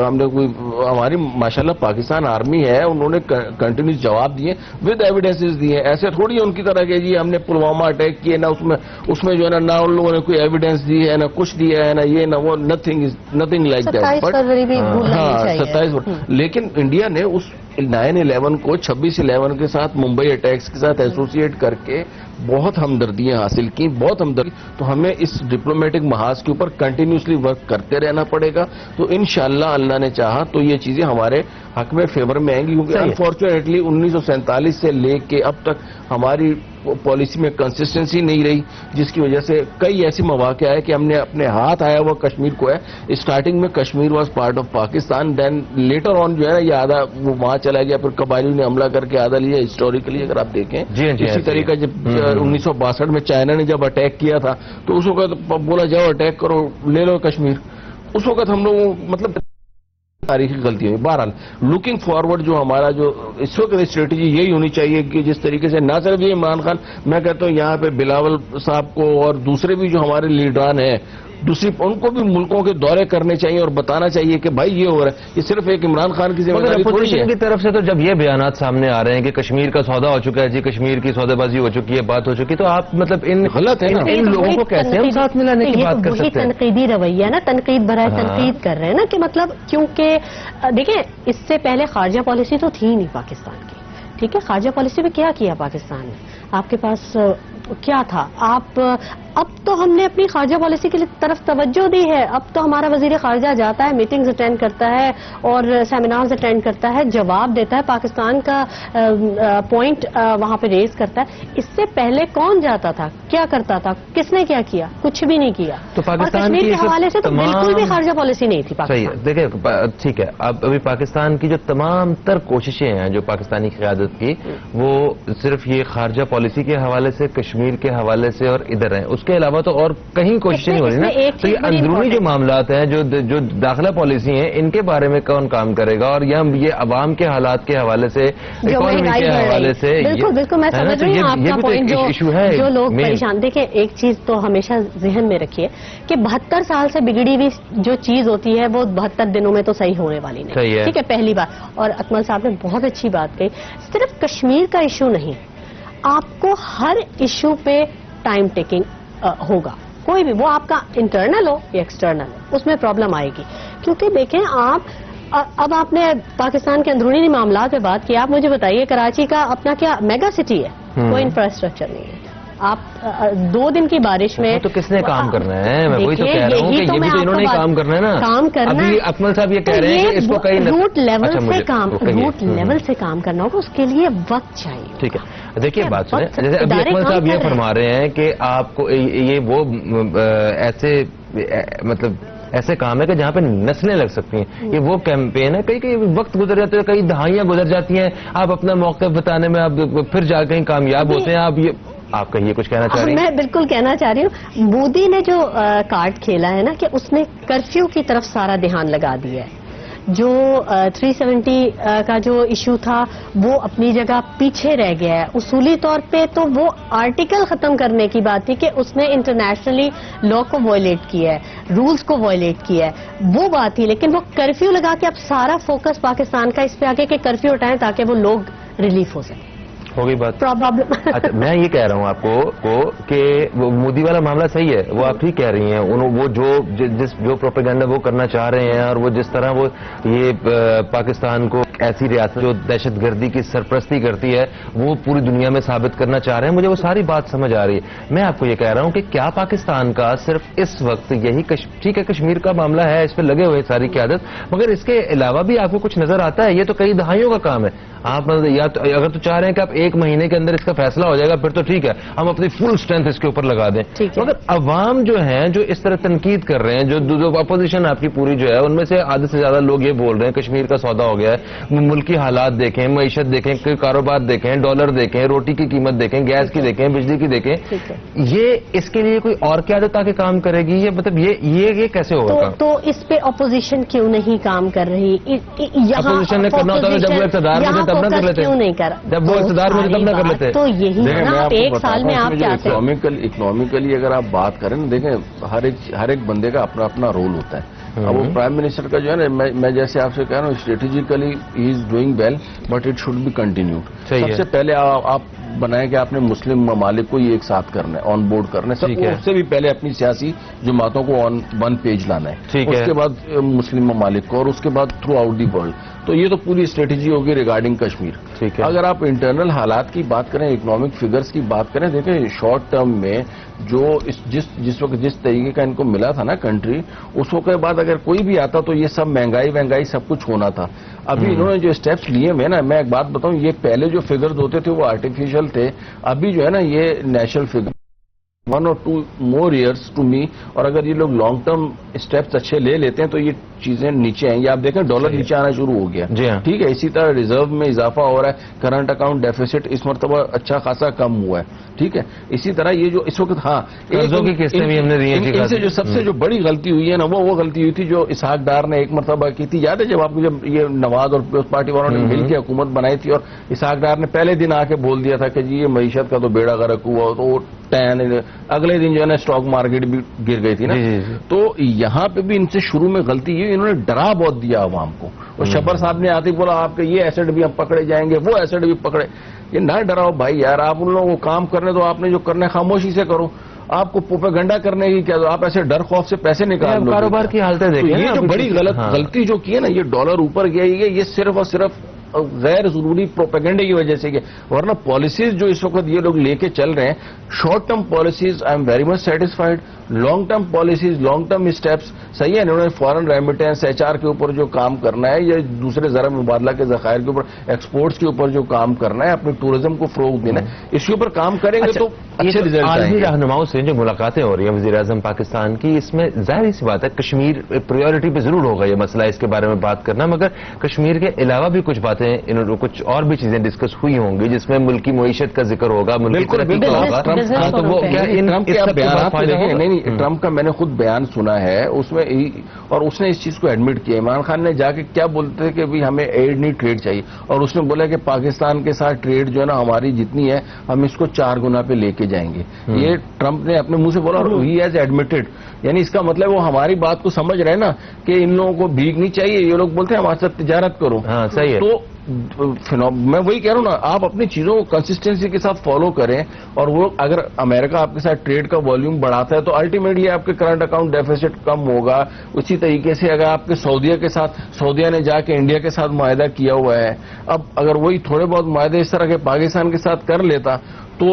[SPEAKER 3] ہم نے کوئی ہماری ماشاءاللہ پاکستان آرمی ہے، انہوں نے کنٹینیوس جواب دیے ود ایویڈنسز دیے. ایسے تھوڑی ہے ان کی طرح کہ جی ہم نے پلوامہ اٹیک کیے نا، اس میں جو ہے نا ان لوگوں نے کوئی ایویڈنس دی ہے، نہ کچھ دیا ہے، نہ یہ نہ وہ. Nothing like that.
[SPEAKER 2] 27 فروری بھی بھولنا نہیں چاہیے.
[SPEAKER 3] 27 لیکن انڈیا نے اس 9/11 کو 26/11 کے ساتھ، ممبئی اٹیکس کے ساتھ ایسوسیٹ کر کے بہت ہمدردیاں حاصل کی، بہت ہمدردی. تو ہمیں اس ڈپلومیٹک محاذ کے اوپر کنٹینیوسلی ورک کرتے رہنا پڑے گا. تو انشاءاللہ اللہ نے چاہا تو یہ چیزیں ہمارے حق میں فیور میں آئیں گی. کیونکہ انفارچونیٹلی 1947 سے لے کے اب تک ہماری پالیسی میں کنسسٹنسی نہیں رہی، جس کی وجہ سے کئی ایسے مواقع آئے کہ ہم نے اپنے ہاتھ آیا ہوا کشمیر کو ہے. اسٹارٹنگ میں Kashmir was part of Pakistan, then later on جو ہے نا یہ آدھا وہ وہاں چلا گیا، پھر قبائلیوں نے حملہ کر کے آدھا لیا. ہسٹوریکلی اگر آپ دیکھیں اسی طریقہ جب 1962 میں چائنا نے جب اٹیک کیا تھا تو اس وقت بولا جاؤ اٹیک کرو، لے لو کشمیر. اس وقت ہم لوگوں مطلب تاریخی غلطی ہوئی. بہرحال لوکنگ فارورڈ جو ہمارا جو اس وقت اسٹریٹجی یہی ہونی چاہیے کہ جس طریقے سے نہ صرف یہ عمران خان، میں کہتا ہوں یہاں پہ بلاول صاحب کو اور دوسرے بھی جو ہمارے لیڈران ہیں دوسری، ان کو بھی ملکوں کے دورے کرنے چاہیے اور بتانا چاہیے کہ بھائی یہ ہو رہا ہے. یہ صرف ایک عمران خان کی ذمہ داری تھوڑی ہے.
[SPEAKER 1] کی طرف سے تو جب یہ بیانات سامنے آ رہے ہیں کہ کشمیر کا سودا ہو چکا ہے، جی کشمیر کی سودے بازی ہو چکی ہے، بات ہو چکی ہے، تو آپ مطلب
[SPEAKER 3] غلط ہے نا.
[SPEAKER 1] ان لوگوں کو کیسے ہم ساتھ ملانے کی بات کر سکتے ہیں؟
[SPEAKER 2] تنقیدی رویہ نا، تنقید برائے تنقید کر رہے ہیں نا کہ مطلب کیونکہ دیکھیں اس سے پہلے خارجہ پالیسی تو تھی نہیں پاکستان کی، ٹھیک ہے. خارجہ پالیسی میں کیا کیا پاکستان نے؟ آپ کے پاس کیا تھا؟ آپ اب تو ہم نے اپنی خارجہ پالیسی کی طرف توجہ دی ہے. اب تو ہمارا وزیر خارجہ جاتا ہے, میٹنگز اٹینڈ کرتا ہے اور سیمینارز اٹینڈ کرتا ہے, جواب دیتا ہے, پاکستان کا پوائنٹ وہاں پہ ریز کرتا ہے. اس سے پہلے کون جاتا تھا, کیا کرتا تھا, کس نے کیا کیا؟ کچھ بھی نہیں کیا.
[SPEAKER 1] تو پاکستان
[SPEAKER 2] اور کشمیر کے حوالے سے تو بالکل بھی خارجہ پالیسی نہیں تھی
[SPEAKER 1] صحیح ہے.
[SPEAKER 2] پاکستان.
[SPEAKER 1] دیکھیں ٹھیک ہے, اب ابھی پاکستان کی جو تمام تر کوششیں ہیں جو پاکستانی قیادت کی, وہ صرف یہ خارجہ پالیسی کے حوالے سے, کشمیر کے حوالے سے اور ادھر ہیں. اس کے علاوہ تو اور کہیں کوششیں نہیں ہو رہی نا. تو یہ اندرونی جو معاملات ہیں, جو داخلہ پالیسی ہیں, ان کے بارے میں کون کام کرے گا؟ اور یہ عوام کے حالات کے حوالے سے, اکانومی کے حوالے سے,
[SPEAKER 2] بالکل میں سمجھ رہی ہوں آپ کا پوائنٹ. جو لوگ پریشان, دیکھیں ایک چیز تو ہمیشہ ذہن میں رکھیے کہ 72 سال سے بگڑی ہوئی جو چیز ہوتی ہے وہ 72 دنوں میں تو صحیح ہونے والی نہیں. ٹھیک ہے, پہلی بات. اور اکمل صاحب نے بہت اچھی بات کہی, صرف کشمیر کا ایشو نہیں, آپ کو ہر ایشو پہ ٹائم ٹیکنگ ہوگا. کوئی بھی, وہ آپ کا انٹرنل ہو یا ایکسٹرنل ہو, اس میں پرابلم آئے گی. کیونکہ دیکھیں اب آپ نے پاکستان کے اندرونی معاملات پہ بات کی. آپ مجھے بتائیے, کراچی کا اپنا کیا میگا سٹی ہے, کوئی انفراسٹرکچر نہیں ہے. آپ 2 دن کی بارش میں
[SPEAKER 1] تو کس نے کام کرنا ہے؟ میں وہی تو کہہ رہا ہوں کہ یہ بھی تو انہوں نے کام کرنا ہے نا.
[SPEAKER 2] کام کرنا
[SPEAKER 1] ابھی اکمل صاحب یہ کہہ رہے ہیں کہ اس کو کئی
[SPEAKER 2] روٹ لیول سے کام کرنا ہوگا, اس کے لیے وقت چاہیے.
[SPEAKER 1] ٹھیک ہے, دیکھیے بات سنیں, جیسے ابھی اکمل صاحب یہ فرما رہے ہیں کہ آپ کو یہ وہ ایسے مطلب ایسے کام ہے کہ جہاں پہ نسلیں لگ سکتی ہیں. یہ وہ کیمپین ہے, کئی وقت گزر جاتے ہیں, کئی دہائیاں گزر جاتی ہیں, آپ اپنا موقف بتانے میں آپ پھر جا کہیں کامیاب ہوتے ہیں. آپ کہیے کچھ کہنا چاہ رہی ہیں؟
[SPEAKER 2] میں بالکل کہنا چاہ رہی ہوں, مودی نے جو کارڈ کھیلا ہے نا, کہ اس نے کرفیو کی طرف سارا دھیان لگا دیا ہے. جو 370 کا جو ایشو تھا وہ اپنی جگہ پیچھے رہ گیا ہے. اصولی طور پہ تو وہ آرٹیکل ختم کرنے کی بات تھی کہ اس نے انٹرنیشنلی لا کو وائلیٹ کیا ہے, رولز کو وائلیٹ کیا ہے, وہ بات تھی. لیکن وہ کرفیو لگا کے اب سارا فوکس پاکستان کا اس پہ آگے کہ کرفیو ہٹائیں تاکہ وہ لوگ ریلیف ہو سکیں.
[SPEAKER 1] ہو گئی بات.
[SPEAKER 2] پرابلم.
[SPEAKER 1] اچھا, میں یہ کہہ رہا ہوں آپ کو کہ مودی والا معاملہ صحیح ہے, وہ آپ ٹھیک کہہ رہی ہیں. وہ جو پروپیگنڈا وہ کرنا چاہ رہے ہیں, اور وہ جس طرح وہ یہ پاکستان کو ایسی ریاست جو دہشت گردی کی سرپرستی کرتی ہے وہ پوری دنیا میں ثابت کرنا چاہ رہے ہیں, مجھے وہ ساری بات سمجھ آ رہی ہے. میں آپ کو یہ کہہ رہا ہوں کہ کیا پاکستان کا صرف اس وقت یہی ٹھیک ہے کشمیر کا معاملہ ہے, اس پہ لگے ہوئے ساری قیادت, مگر اس کے علاوہ بھی آپ کو کچھ نظر آتا ہے؟ یہ تو کئی دہائیوں کا کام ہے. آپ یا اگر تو چاہ رہے ہیں کہ آپ 1 مہینے کے اندر اس کا فیصلہ ہو جائے گا, پھر تو ٹھیک ہے, ہم اپنی فل اسٹرینتھ اس کے اوپر لگا دیں. مگر عوام جو ہیں, جو اس طرح تنقید کر رہے ہیں, جو اپوزیشن آپ کی پوری جو ہے, ان میں سے آدھے سے زیادہ لوگ یہ بول رہے ہیں کشمیر کا سودا ہو گیا ہے. ملکی حالات دیکھیں, معیشت دیکھیں, کاروبار دیکھیں, ڈالر دیکھیں, روٹی کی قیمت دیکھیں, گیس کی دیکھیں, بجلی کی دیکھیں. یہ اس کے لیے کوئی اور قیادت آ کے کام کرے گی؟ یہ مطلب یہ کیسے ہوگا؟
[SPEAKER 2] تو اس پہ اپوزیشن کیوں نہیں کام کر رہی؟
[SPEAKER 1] اپوزیشن نے کرنا ہوتا ہے جب وہ اقتدار میں تب نہ کر لیتے, جب وہ اقتدار میں تب نہ کر لیتے.
[SPEAKER 2] تو یہی نا, 1 سال میں آپ کیا کریں؟
[SPEAKER 3] اکنامیکلی اگر آپ بات کریں نا, دیکھیں ہر ایک بندے کا اپنا اپنا رول ہوتا ہے. اب وہ پرائم منسٹر کا جو ہے نا, میں جیسے آپ سے کہہ رہا ہوں, strategically he is doing well, but it should be continued. سب سے پہلے آپ بنائیں کہ آپ نے مسلم ممالک کو یہ ایک ساتھ کرنا ہے, آن بورڈ کرنا ہے. اس سے بھی پہلے اپنی سیاسی جماعتوں کو آن 1 پیج لانا ہے, اس کے بعد مسلم ممالک کو, اور اس کے بعد تھرو آؤٹ دی ورلڈ. تو یہ تو پوری اسٹریٹجی ہوگی ریگارڈنگ کشمیر. اگر آپ انٹرنل حالات کی بات کریں, اکنامک فگرز کی بات کریں, دیکھیں شارٹ ٹرم میں جو جس وقت جس طریقے کا ان کو ملا تھا نا کنٹری, اس وقت کے بعد اگر کوئی بھی آتا تو یہ سب مہنگائی سب کچھ ہونا تھا. ابھی انہوں نے جو اسٹیپس لیے ہوئے نا, میں ایک بات بتاؤں, یہ پہلے جو فگرز ہوتے تھے وہ آرٹیفیشل تھے, ابھی جو ہے نا یہ national figure 1 or 2 more years to me. اور اگر یہ لوگ لانگ ٹرم اسٹیپس اچھے لے لیتے ہیں تو یہ چیزیں نیچے ہیں. یہ آپ دیکھیں ڈالر نیچے آنا شروع ہو گیا. ٹھیک ہے, اسی طرح ریزرو میں اضافہ ہو رہا ہے, کرنٹ اکاؤنٹ ڈیفیسٹ اس مرتبہ اچھا خاصا کم ہوا ہے. ٹھیک ہے, اسی طرح یہ جو اس وقت ان سے جو سب سے جو بڑی غلطی ہوئی ہے نا, وہ غلطی ہوئی تھی جو اسحاق ڈار نے ایک مرتبہ کی تھی. یاد ہے جب آپ کو جب یہ نواز اور پیپلز پارٹی والوں نے مل کے حکومت بنائی تھی, اور اسحاق ڈار نے پہلے دن آ کے بول دیا تھا کہ جی یہ معیشت کا تو بیڑا غرق ہوا, تو اگلے دن جو ہے نا اسٹاک مارکیٹ بھی گر گئی تھی نا. تو یہاں پہ بھی ان سے شروع میں غلطی یہ, انہوں نے ڈرا بہت دیا عوام کو. اور شبر صاحب نے آتے بولا آپ کے یہ ایسٹ بھی ہم پکڑے جائیں گے, وہ ایسٹ بھی پکڑے. یہ نہ ڈراؤ بھائی یار, آپ ان لوگوں کو کام کرنے دو, آپ نے جو کرنا ہے خاموشی سے کرو. آپ کو پروپیگنڈا کرنے کی کیا, آپ ایسے ڈر خوف سے پیسے نکال لو.
[SPEAKER 1] کاروبار کی حالتیں دیکھیں,
[SPEAKER 3] یہ جو بڑی غلطی جو کی ہے نا, یہ ڈالر اوپر گیا, یہ صرف اور صرف غیر ضروری پروپیگنڈے کی وجہ سے کیا، ورنہ پالیسیز جو اس وقت یہ لوگ لے کے چل رہے ہیں، short term policies I am very much satisfied, long term policies, long term steps صحیح ہے. انہوں نے فارن ریمیٹنس HR کے اوپر جو کام کرنا ہے یا دوسرے زر مبادلہ کے ذخائر کے اوپر، ایکسپورٹس کے اوپر جو کام کرنا ہے، اپنے ٹورزم کو فروغ دینا ہے، اس کے اوپر کام کریں گے تو اچھے ریزلٹ آئیں
[SPEAKER 1] عالمی
[SPEAKER 3] گے.
[SPEAKER 1] رہنماؤں سے جو ملاقاتیں ہو رہی ہیں وزیر اعظم پاکستان کی، اس میں ظاہر سی بات ہے کشمیر پریورٹی پہ ضرور ہوگا یہ مسئلہ، اس کے بارے میں بات کرنا، مگر کشمیر کے علاوہ بھی کچھ باتیں، کچھ اور بھی چیزیں ڈسکس ہوئی ہوں گی جس میں ملکی معیشت کا ذکر ہوگا، ملکی ترقی کا ہوگا.
[SPEAKER 3] تو وہ نہیں، ٹرمپ کا میں نے خود بیان سنا ہے اس میں، اور اس نے اس چیز کو ایڈمٹ کیا. عمران خان نے جا کے کیا بولتے تھے کہ ہمیں ایڈ نہیں ٹریڈ چاہیے، اور اس نے بولا کہ پاکستان کے ساتھ ٹریڈ جو ہے نا ہماری جتنی ہے ہم اس کو 4 گنا پہ لے کے جائیں گے. یہ ٹرمپ نے اپنے منہ سے بولا، اور ہی ہیز ایڈمٹڈ. یعنی اس کا مطلب وہ ہماری بات کو سمجھ رہے ہیں نا کہ ان لوگوں کو بھیگ نہیں چاہیے. یہ لوگ بولتے ہیں ہمارے ساتھ تجارت کرو.
[SPEAKER 1] ہاں صحیح ہے.
[SPEAKER 3] تو میں وہی کہہ رہا ہوں نا، آپ اپنی چیزوں کو کنسسٹنسی کے ساتھ فالو کریں، اور وہ اگر امریکہ آپ کے ساتھ ٹریڈ کا والیوم بڑھاتا ہے تو الٹیمیٹلی آپ کے کرنٹ اکاؤنٹ ڈیفیسٹ کم ہوگا. اسی طریقے سے اگر آپ کے سعودیہ کے ساتھ، سعودیہ نے جا کے انڈیا کے ساتھ معاہدہ کیا ہوا ہے، اب اگر وہی تھوڑے بہت معاہدے اس طرح کے پاکستان کے ساتھ کر لیتا تو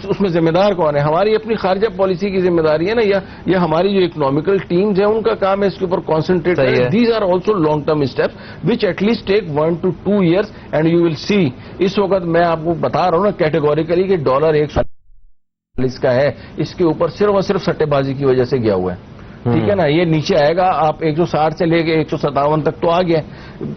[SPEAKER 3] اس میں ذمہ دار کون ہے؟ ہماری اپنی خارجہ پالیسی کی ذمہ داری ہے نا، یا ہماری جو اکنامیکل ٹیمز ہیں ان کا کام ہے اس کے اوپر کانسنٹریٹ کریں. These are also long term steps which at least take 1 to 2 years and you will see. اس وقت میں آپ کو بتا رہا ہوں نا کیٹیگوریکلی کہ ڈالر 140 کا ہے، اس کے اوپر صرف اور صرف سٹے بازی کی وجہ سے گیا ہوا ہے. ٹھیک ہے نا، یہ نیچے آئے گا، آپ 160 سے لے کے 157 تک تو آ گیا.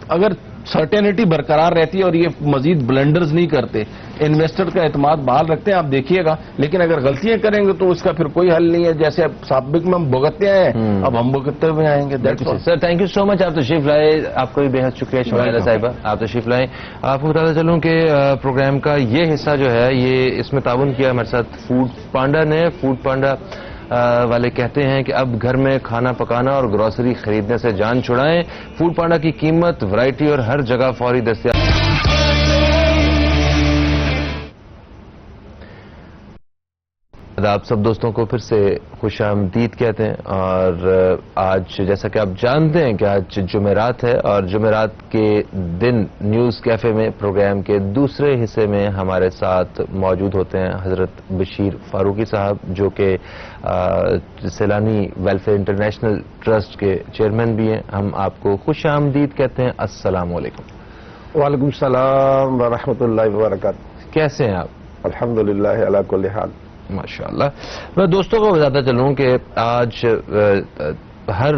[SPEAKER 3] اگر سرٹینٹی برقرار رہتی ہے اور یہ مزید بلنڈرز نہیں کرتے، انویسٹر کا اعتماد بحال رکھتے ہیں، آپ دیکھیے گا. لیکن اگر غلطیاں کریں گے تو اس کا پھر کوئی حل نہیں ہے. جیسے اب سابق میں ہم بھگتتے آئے ہیں، اب ہم بھگتتے ہوئے آئیں گے.
[SPEAKER 1] سر تھینک یو سو مچ، آپ تشریف لائے، آپ کو بھی بے حد شکریہ شمائلہ صاحبہ، آپ تشریف لائیں. آپ کو بتاتا چلوں کہ پروگرام کا یہ حصہ جو ہے یہ اس میں تعاون کیا ہمارے ساتھ فوڈ پانڈا نے. فوڈ پانڈا والے کہتے ہیں کہ اب گھر میں کھانا پکانا اور گروسری خریدنے سے جان چھڑائیں. فوڈ پانڈا کی قیمت، ورائٹی اور ہر جگہ فوری دستیاب. آپ سب دوستوں کو پھر سے خوش آمدید کہتے ہیں. اور آج جیسا کہ آپ جانتے ہیں کہ آج جمعرات ہے، اور جمعرات کے دن نیوز کیفے میں پروگرام کے دوسرے حصے میں ہمارے ساتھ موجود ہوتے ہیں حضرت بشیر فاروقی صاحب، جو کہ سیلانی ویلفیئر انٹرنیشنل ٹرسٹ کے چیئرمین بھی ہیں. ہم آپ کو خوش آمدید کہتے ہیں. السلام علیکم.
[SPEAKER 5] وعلیکم السلام ورحمۃ اللہ وبرکاتہ.
[SPEAKER 1] کیسے ہیں آپ؟
[SPEAKER 5] الحمدللہ علی کل حال.
[SPEAKER 1] ماشاءاللہ. میں دوستوں کو بتاتا چلوں کہ آج ہر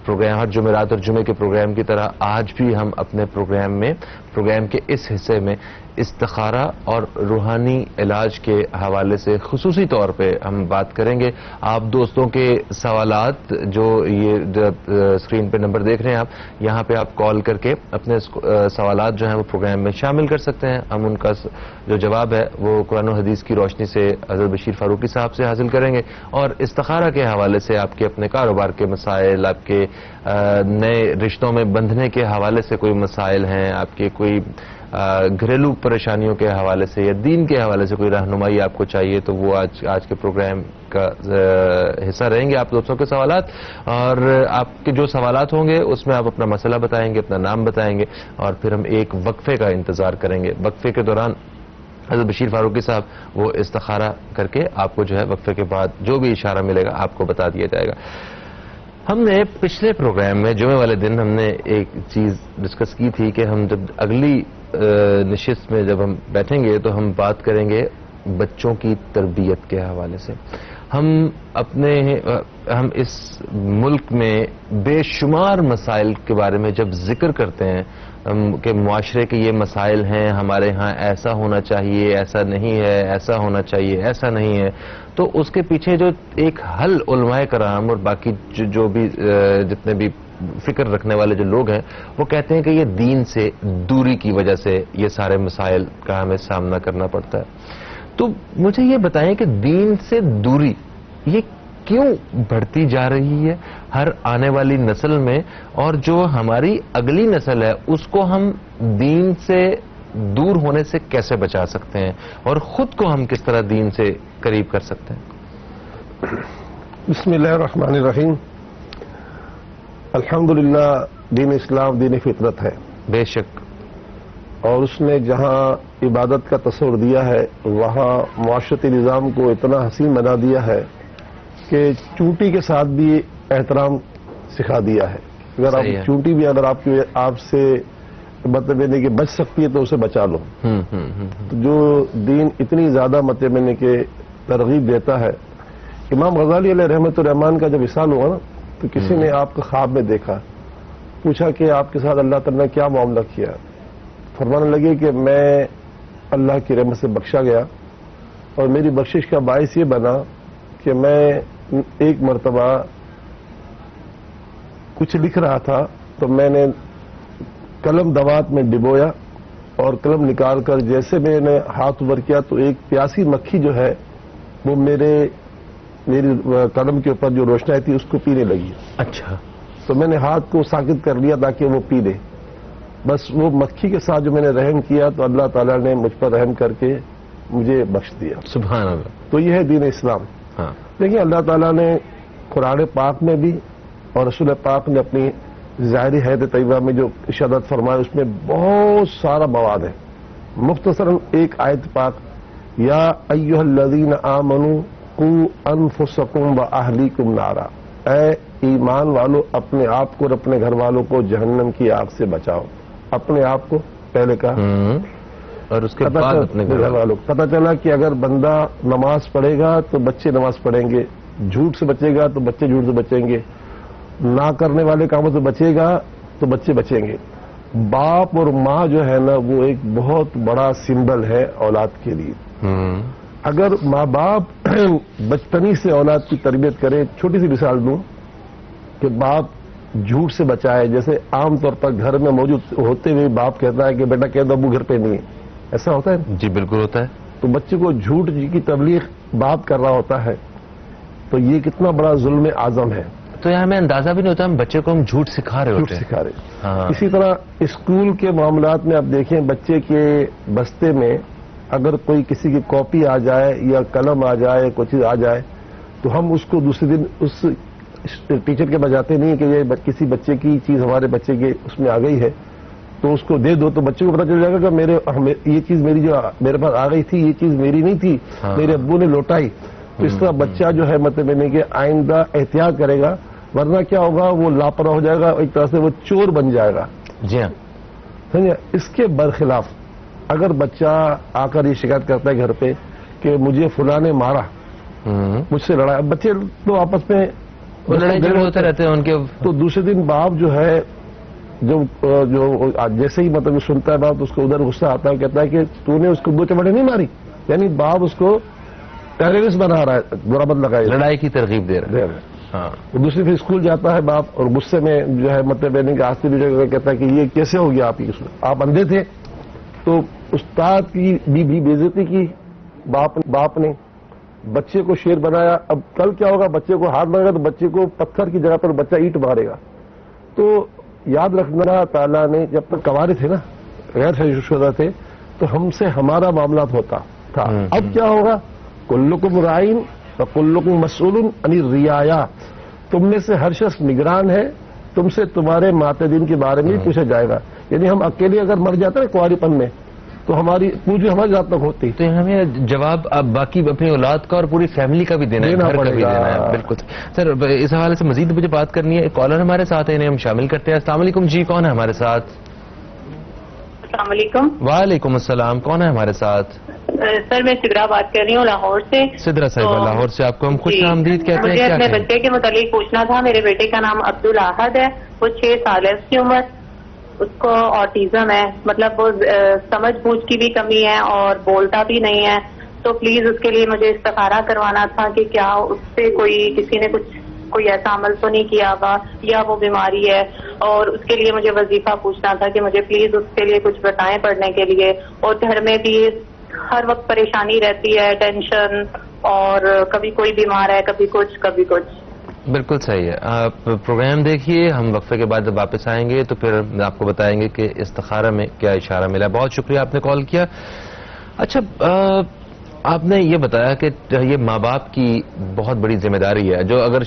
[SPEAKER 1] پروگرام، ہر جمعرات اور جمعے کے پروگرام کی طرح آج بھی ہم اپنے پروگرام کے اس حصے میں استخارہ اور روحانی علاج کے حوالے سے خصوصی طور پہ ہم بات کریں گے. آپ دوستوں کے سوالات، جو یہ اسکرین پہ نمبر دیکھ رہے ہیں آپ، یہاں پہ آپ کال کر کے اپنے سوالات جو ہیں وہ پروگرام میں شامل کر سکتے ہیں. ہم ان کا جو جواب ہے وہ قرآن و حدیث کی روشنی سے حضرت بشیر فاروقی صاحب سے حاصل کریں گے. اور استخارہ کے حوالے سے آپ کے اپنے کاروبار کے مسائل، آپ کے نئے رشتوں میں بندھنے کے حوالے سے کوئی مسائل ہیں، آپ کے کوئی گھریلو پریشانیوں کے حوالے سے یا دین کے حوالے سے کوئی رہنمائی آپ کو چاہیے تو وہ آج کے پروگرام کا حصہ رہیں گے آپ دوستوں کے سوالات. اور آپ کے جو سوالات ہوں گے اس میں آپ اپنا مسئلہ بتائیں گے، اپنا نام بتائیں گے، اور پھر ہم ایک وقفے کا انتظار کریں گے. وقفے کے دوران حضرت بشیر فاروقی صاحب وہ استخارہ کر کے آپ کو جو ہے وقفے کے بعد جو بھی اشارہ ملے گا آپ کو بتا دیا جائے گا. ہم نے پچھلے پروگرام میں جمعے والے دن ہم نے ایک چیز ڈسکس کی تھی کہ ہم جب اگلی نشست میں جب ہم بیٹھیں گے تو ہم بات کریں گے بچوں کی تربیت کے حوالے سے. ہم اس ملک میں بے شمار مسائل کے بارے میں جب ذکر کرتے ہیں کہ معاشرے کے یہ مسائل ہیں، ہمارے ہاں ایسا ہونا چاہیے، ایسا نہیں ہے، ایسا ہونا چاہیے، ایسا نہیں ہے، تو اس کے پیچھے جو ایک حل علماء کرام اور باقی جو بھی جتنے بھی فکر رکھنے والے جو لوگ ہیں وہ کہتے ہیں کہ یہ دین سے دوری کی وجہ سے یہ سارے مسائل کا ہمیں سامنا کرنا پڑتا ہے. تو مجھے یہ بتائیں کہ دین سے دوری یہ کیوں بڑھتی جا رہی ہے ہر آنے والی نسل میں، اور جو ہماری اگلی نسل ہے اس کو ہم دین سے دور ہونے سے کیسے بچا سکتے ہیں اور خود کو ہم کس طرح دین سے قریب کر سکتے ہیں؟
[SPEAKER 5] بسم اللہ الرحمن الرحیم. الحمدللہ دین اسلام دین فطرت ہے.
[SPEAKER 1] بے شک.
[SPEAKER 5] اور اس نے جہاں عبادت کا تصور دیا ہے وہاں معاشرتی نظام کو اتنا حسین بنا دیا ہے کہ چونٹی کے ساتھ بھی احترام سکھا دیا ہے. اگر آپ چونٹی بھی اگر آپ سے مطلب یہ کہ بچ سکتی ہے تو اسے بچا لو. تو جو دین اتنی زیادہ مطلب کہ ترغیب دیتا ہے. امام غزالی علیہ رحمۃ الرحمان کا جب وصال ہوا نا تو کسی نے آپ کو خواب میں دیکھا, پوچھا کہ آپ کے ساتھ اللہ تعالیٰ نے کیا معاملہ کیا. فرمانے لگے کہ میں اللہ کی رحمت سے بخشا گیا اور میری بخشش کا باعث یہ بنا کہ میں ایک مرتبہ کچھ لکھ رہا تھا تو میں نے قلم دوات میں ڈبویا اور قلم نکال کر جیسے میں نے ہاتھ اوپر کیا تو ایک پیاسی مکھی جو ہے وہ میری قلم کے اوپر جو روشنائی تھی اس کو پینے لگی.
[SPEAKER 1] اچھا.
[SPEAKER 5] تو میں نے ہاتھ کو ساکت کر لیا تاکہ وہ پی لے. بس وہ مکھی کے ساتھ جو میں نے رحم کیا تو اللہ تعالیٰ نے مجھ پر رحم کر کے مجھے بخش دیا.
[SPEAKER 1] سبحان اللہ.
[SPEAKER 5] تو یہ ہے دین اسلام.
[SPEAKER 1] ہاں.
[SPEAKER 5] دیکھیں اللہ تعالیٰ نے قرآن پاک میں بھی اور رسول پاک نے اپنی ظاہری حیات طیبہ میں جو ارشادات فرمائے اس میں بہت سارا مواد ہے. مختصراً ایک آیت پاک, یا ایھا الذین آمنوا قوا انفسکم واہلیکم نارا, اے ایمان والو اپنے آپ کو اور اپنے گھر والوں کو جہنم کی آگ سے بچاؤ. اپنے آپ کو پہلے کہا
[SPEAKER 1] اور اس کے بعد اپنے گھر
[SPEAKER 5] والوں کو. پتہ چلا کہ اگر بندہ نماز پڑھے گا تو بچے نماز پڑھیں گے, جھوٹ سے بچے گا تو بچے جھوٹ سے بچیں گے, نہ کرنے والے کاموں سے بچے گا تو بچے بچیں گے. باپ اور ماں جو ہے نا وہ ایک بہت بڑا سمبل ہے اولاد کے لیے. اگر ماں باپ بچپنی سے اولاد کی تربیت کرے, چھوٹی سی مثال دوں کہ باپ جھوٹ سے بچائے, جیسے عام طور پر گھر میں موجود ہوتے ہوئے باپ کہتا ہے کہ بیٹا کہہ دو ابو گھر پہ نہیں ہے, ایسا ہوتا ہے؟
[SPEAKER 1] جی بالکل ہوتا ہے.
[SPEAKER 5] تو بچے کو جھوٹ کی تبلیغ باپ کر رہا ہوتا ہے, تو یہ کتنا بڑا ظلم اعظم ہے.
[SPEAKER 1] تو یہاں ہمیں اندازہ بھی نہیں ہوتا ہم بچے کو ہم جھوٹ سکھا رہے ہوتے ہیں.
[SPEAKER 5] جھوٹ سکھا رہے. اسی طرح اسکول کے معاملات میں آپ دیکھیں بچے کے بستے میں اگر کوئی کسی کی کاپی آ جائے یا قلم آ جائے, کوئی چیز آ جائے تو ہم اس کو دوسرے دن اس ٹیچر کے بجاتے نہیں کہ یہ کسی بچے کی چیز ہمارے بچے کے اس میں آ گئی ہے تو اس کو دے دو, تو بچے کو پتا چل جائے گا کہ یہ چیز میری جو میرے پاس آ گئی تھی یہ چیز میری نہیں تھی, میرے ابو نے لوٹائی. تو اس طرح بچہ جو ہے مطلب میں نے کہ آئندہ احتیاط کرے گا, ورنہ کیا ہوگا وہ لاپرواہ ہو جائے گا, ایک طرح سے وہ چور بن جائے گا.
[SPEAKER 1] جی ہاں.
[SPEAKER 5] سمجھے. اس کے برخلاف اگر بچہ آ کر یہ شکایت کرتا ہے گھر پہ کہ مجھے فلاں نے مارا, مجھ سے لڑایا, بچے تو آپس میں
[SPEAKER 1] لڑائی جھگڑے ہوتے رہتے ہیں ان کے,
[SPEAKER 5] تو دوسرے دن باپ جو ہے جو جیسے ہی مطلب سنتا ہے باپ اس کو ادھر غصہ آتا ہے, کہتا ہے کہ تو نے اس کو 2 چپیٹیں نہیں ماری, یعنی باپ اس کو ٹیررسٹ بنا رہا ہے, برا مت لگائے,
[SPEAKER 1] لڑائی کی ترغیب دے رہا ہے. ہاں.
[SPEAKER 5] دوسری پھر اسکول جاتا ہے باپ اور غصے میں جو ہے مطلب یعنی کہ آستے بھی کہتا ہے کہ یہ کیسے ہو گیا آپ اندھے تھے. تو استاد کی بھی بےعزتی کی باپ نے, بچے کو شیر بنایا. اب کل کیا ہوگا, بچے کو ہاتھ مارے گا تو بچے کو پتھر کی جگہ پر بچہ اینٹ مارے گا. تو یاد رکھنا تعالیٰ نے جب تک کنوارے تھے نا, غیر شادی شدہ تھے, تو ہم سے ہمارا معاملات ہوتا تھا. اب کیا ہوگا, کلکم رائن وکلکم مسئول عن الرعایا, تم میں سے ہر شخص نگران ہے, تم سے تمہارے ماتحدین کے بارے میں پوچھا جائے گا. یعنی ہم اکیلے اگر مر جاتے ہیں کنواری پن میں تو ہماری پوجا ہماری ذات تک ہوتی.
[SPEAKER 1] تو ہمیں جواب اب باقی اپنی اولاد کا اور پوری فیملی کا بھی دینا ہے, گھر کا بھی دینا ہے. بالکل سر, اس حوالے سے مزید مجھے بات کرنی ہے. ایک کالر ہمارے ساتھ ہے, انہیں ہم شامل کرتے ہیں. السلام علیکم جی, کون ہے ہمارے ساتھ؟
[SPEAKER 6] السلام علیکم.
[SPEAKER 1] وعلیکم السلام, کون ہے ہمارے ساتھ؟
[SPEAKER 6] سر میں سدرا بات کر رہی ہوں لاہور سے.
[SPEAKER 1] سدرا صاحبہ لاہور سے, آپ کو ہم خوش آمدید کہتے ہیں.
[SPEAKER 6] مجھے اپنے بچے کے متعلق پوچھنا تھا. میرے بیٹے کا نام عبدالاحد ہے, وہ 6 سال ہے اس کی عمر. اس کو آٹیزم ہے, مطلب وہ سمجھ بوجھ کی بھی کمی ہے اور بولتا بھی نہیں ہے. تو پلیز اس کے لیے مجھے استخارہ کروانا تھا کہ کیا اس سے کسی نے کوئی ایسا عمل تو نہیں کیا ہوگا یا وہ بیماری ہے. اور اس کے لیے مجھے وظیفہ پوچھنا تھا کہ مجھے پلیز اس کے لیے کچھ بتائیں پڑھنے کے لیے. اور گھر میں بھی ہر وقت پریشانی رہتی ہے, ٹینشن, اور کبھی کوئی بیمار ہے, کبھی کچھ.
[SPEAKER 1] بالکل صحیح ہے. آپ پروگرام دیکھیے, ہم وقفے کے بعد جب واپس آئیں گے تو پھر آپ کو بتائیں گے کہ استخارہ میں کیا اشارہ ملا. بہت شکریہ آپ نے کال کیا. اچھا, آپ نے یہ بتایا کہ یہ ماں باپ کی بہت بڑی ذمہ داری ہے. جو اگر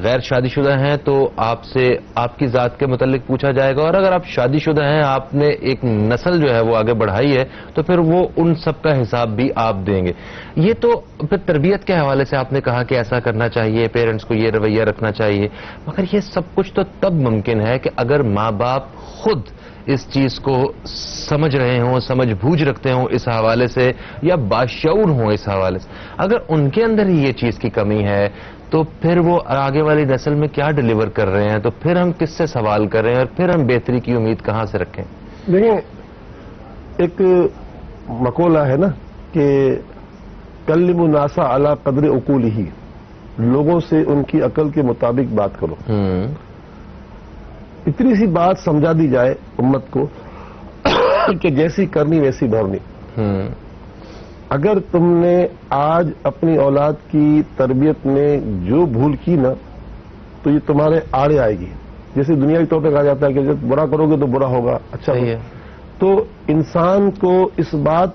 [SPEAKER 1] غیر شادی شدہ ہیں تو آپ سے آپ کی ذات کے متعلق پوچھا جائے گا, اور اگر آپ شادی شدہ ہیں, آپ نے ایک نسل جو ہے وہ آگے بڑھائی ہے, تو پھر وہ ان سب کا حساب بھی آپ دیں گے. یہ تو پھر تربیت کے حوالے سے آپ نے کہا کہ ایسا کرنا چاہیے, پیرنٹس کو یہ رویہ رکھنا چاہیے, مگر یہ سب کچھ تو تب ممکن ہے کہ اگر ماں باپ خود اس چیز کو سمجھ رہے ہوں, سمجھ بوجھ رکھتے ہوں اس حوالے سے, یا باشعور ہوں اس حوالے سے. اگر ان کے اندر ہی یہ چیز کی کمی ہے تو پھر وہ آگے والی نسل میں کیا ڈیلیور کر رہے ہیں, تو پھر ہم کس سے سوال کر رہے ہیں, اور پھر ہم بہتری کی امید کہاں سے رکھیں؟
[SPEAKER 5] دیکھیں, ایک مقولہ ہے نا کہ کلموا الناس علی قدر عقولہ, لوگوں سے ان کی عقل کے مطابق بات کرو. اتنی سی بات سمجھا دی جائے امت کو کہ جیسی کرنی ویسی بھرنی. اگر تم نے آج اپنی اولاد کی تربیت میں جو بھول کی نا, تو یہ تمہارے آڑے آئے گی. جیسے دنیاوی طور پہ کہا جاتا ہے کہ جب برا کرو گے تو برا ہوگا, اچھا
[SPEAKER 1] صحیح ہے.
[SPEAKER 5] تو انسان کو اس بات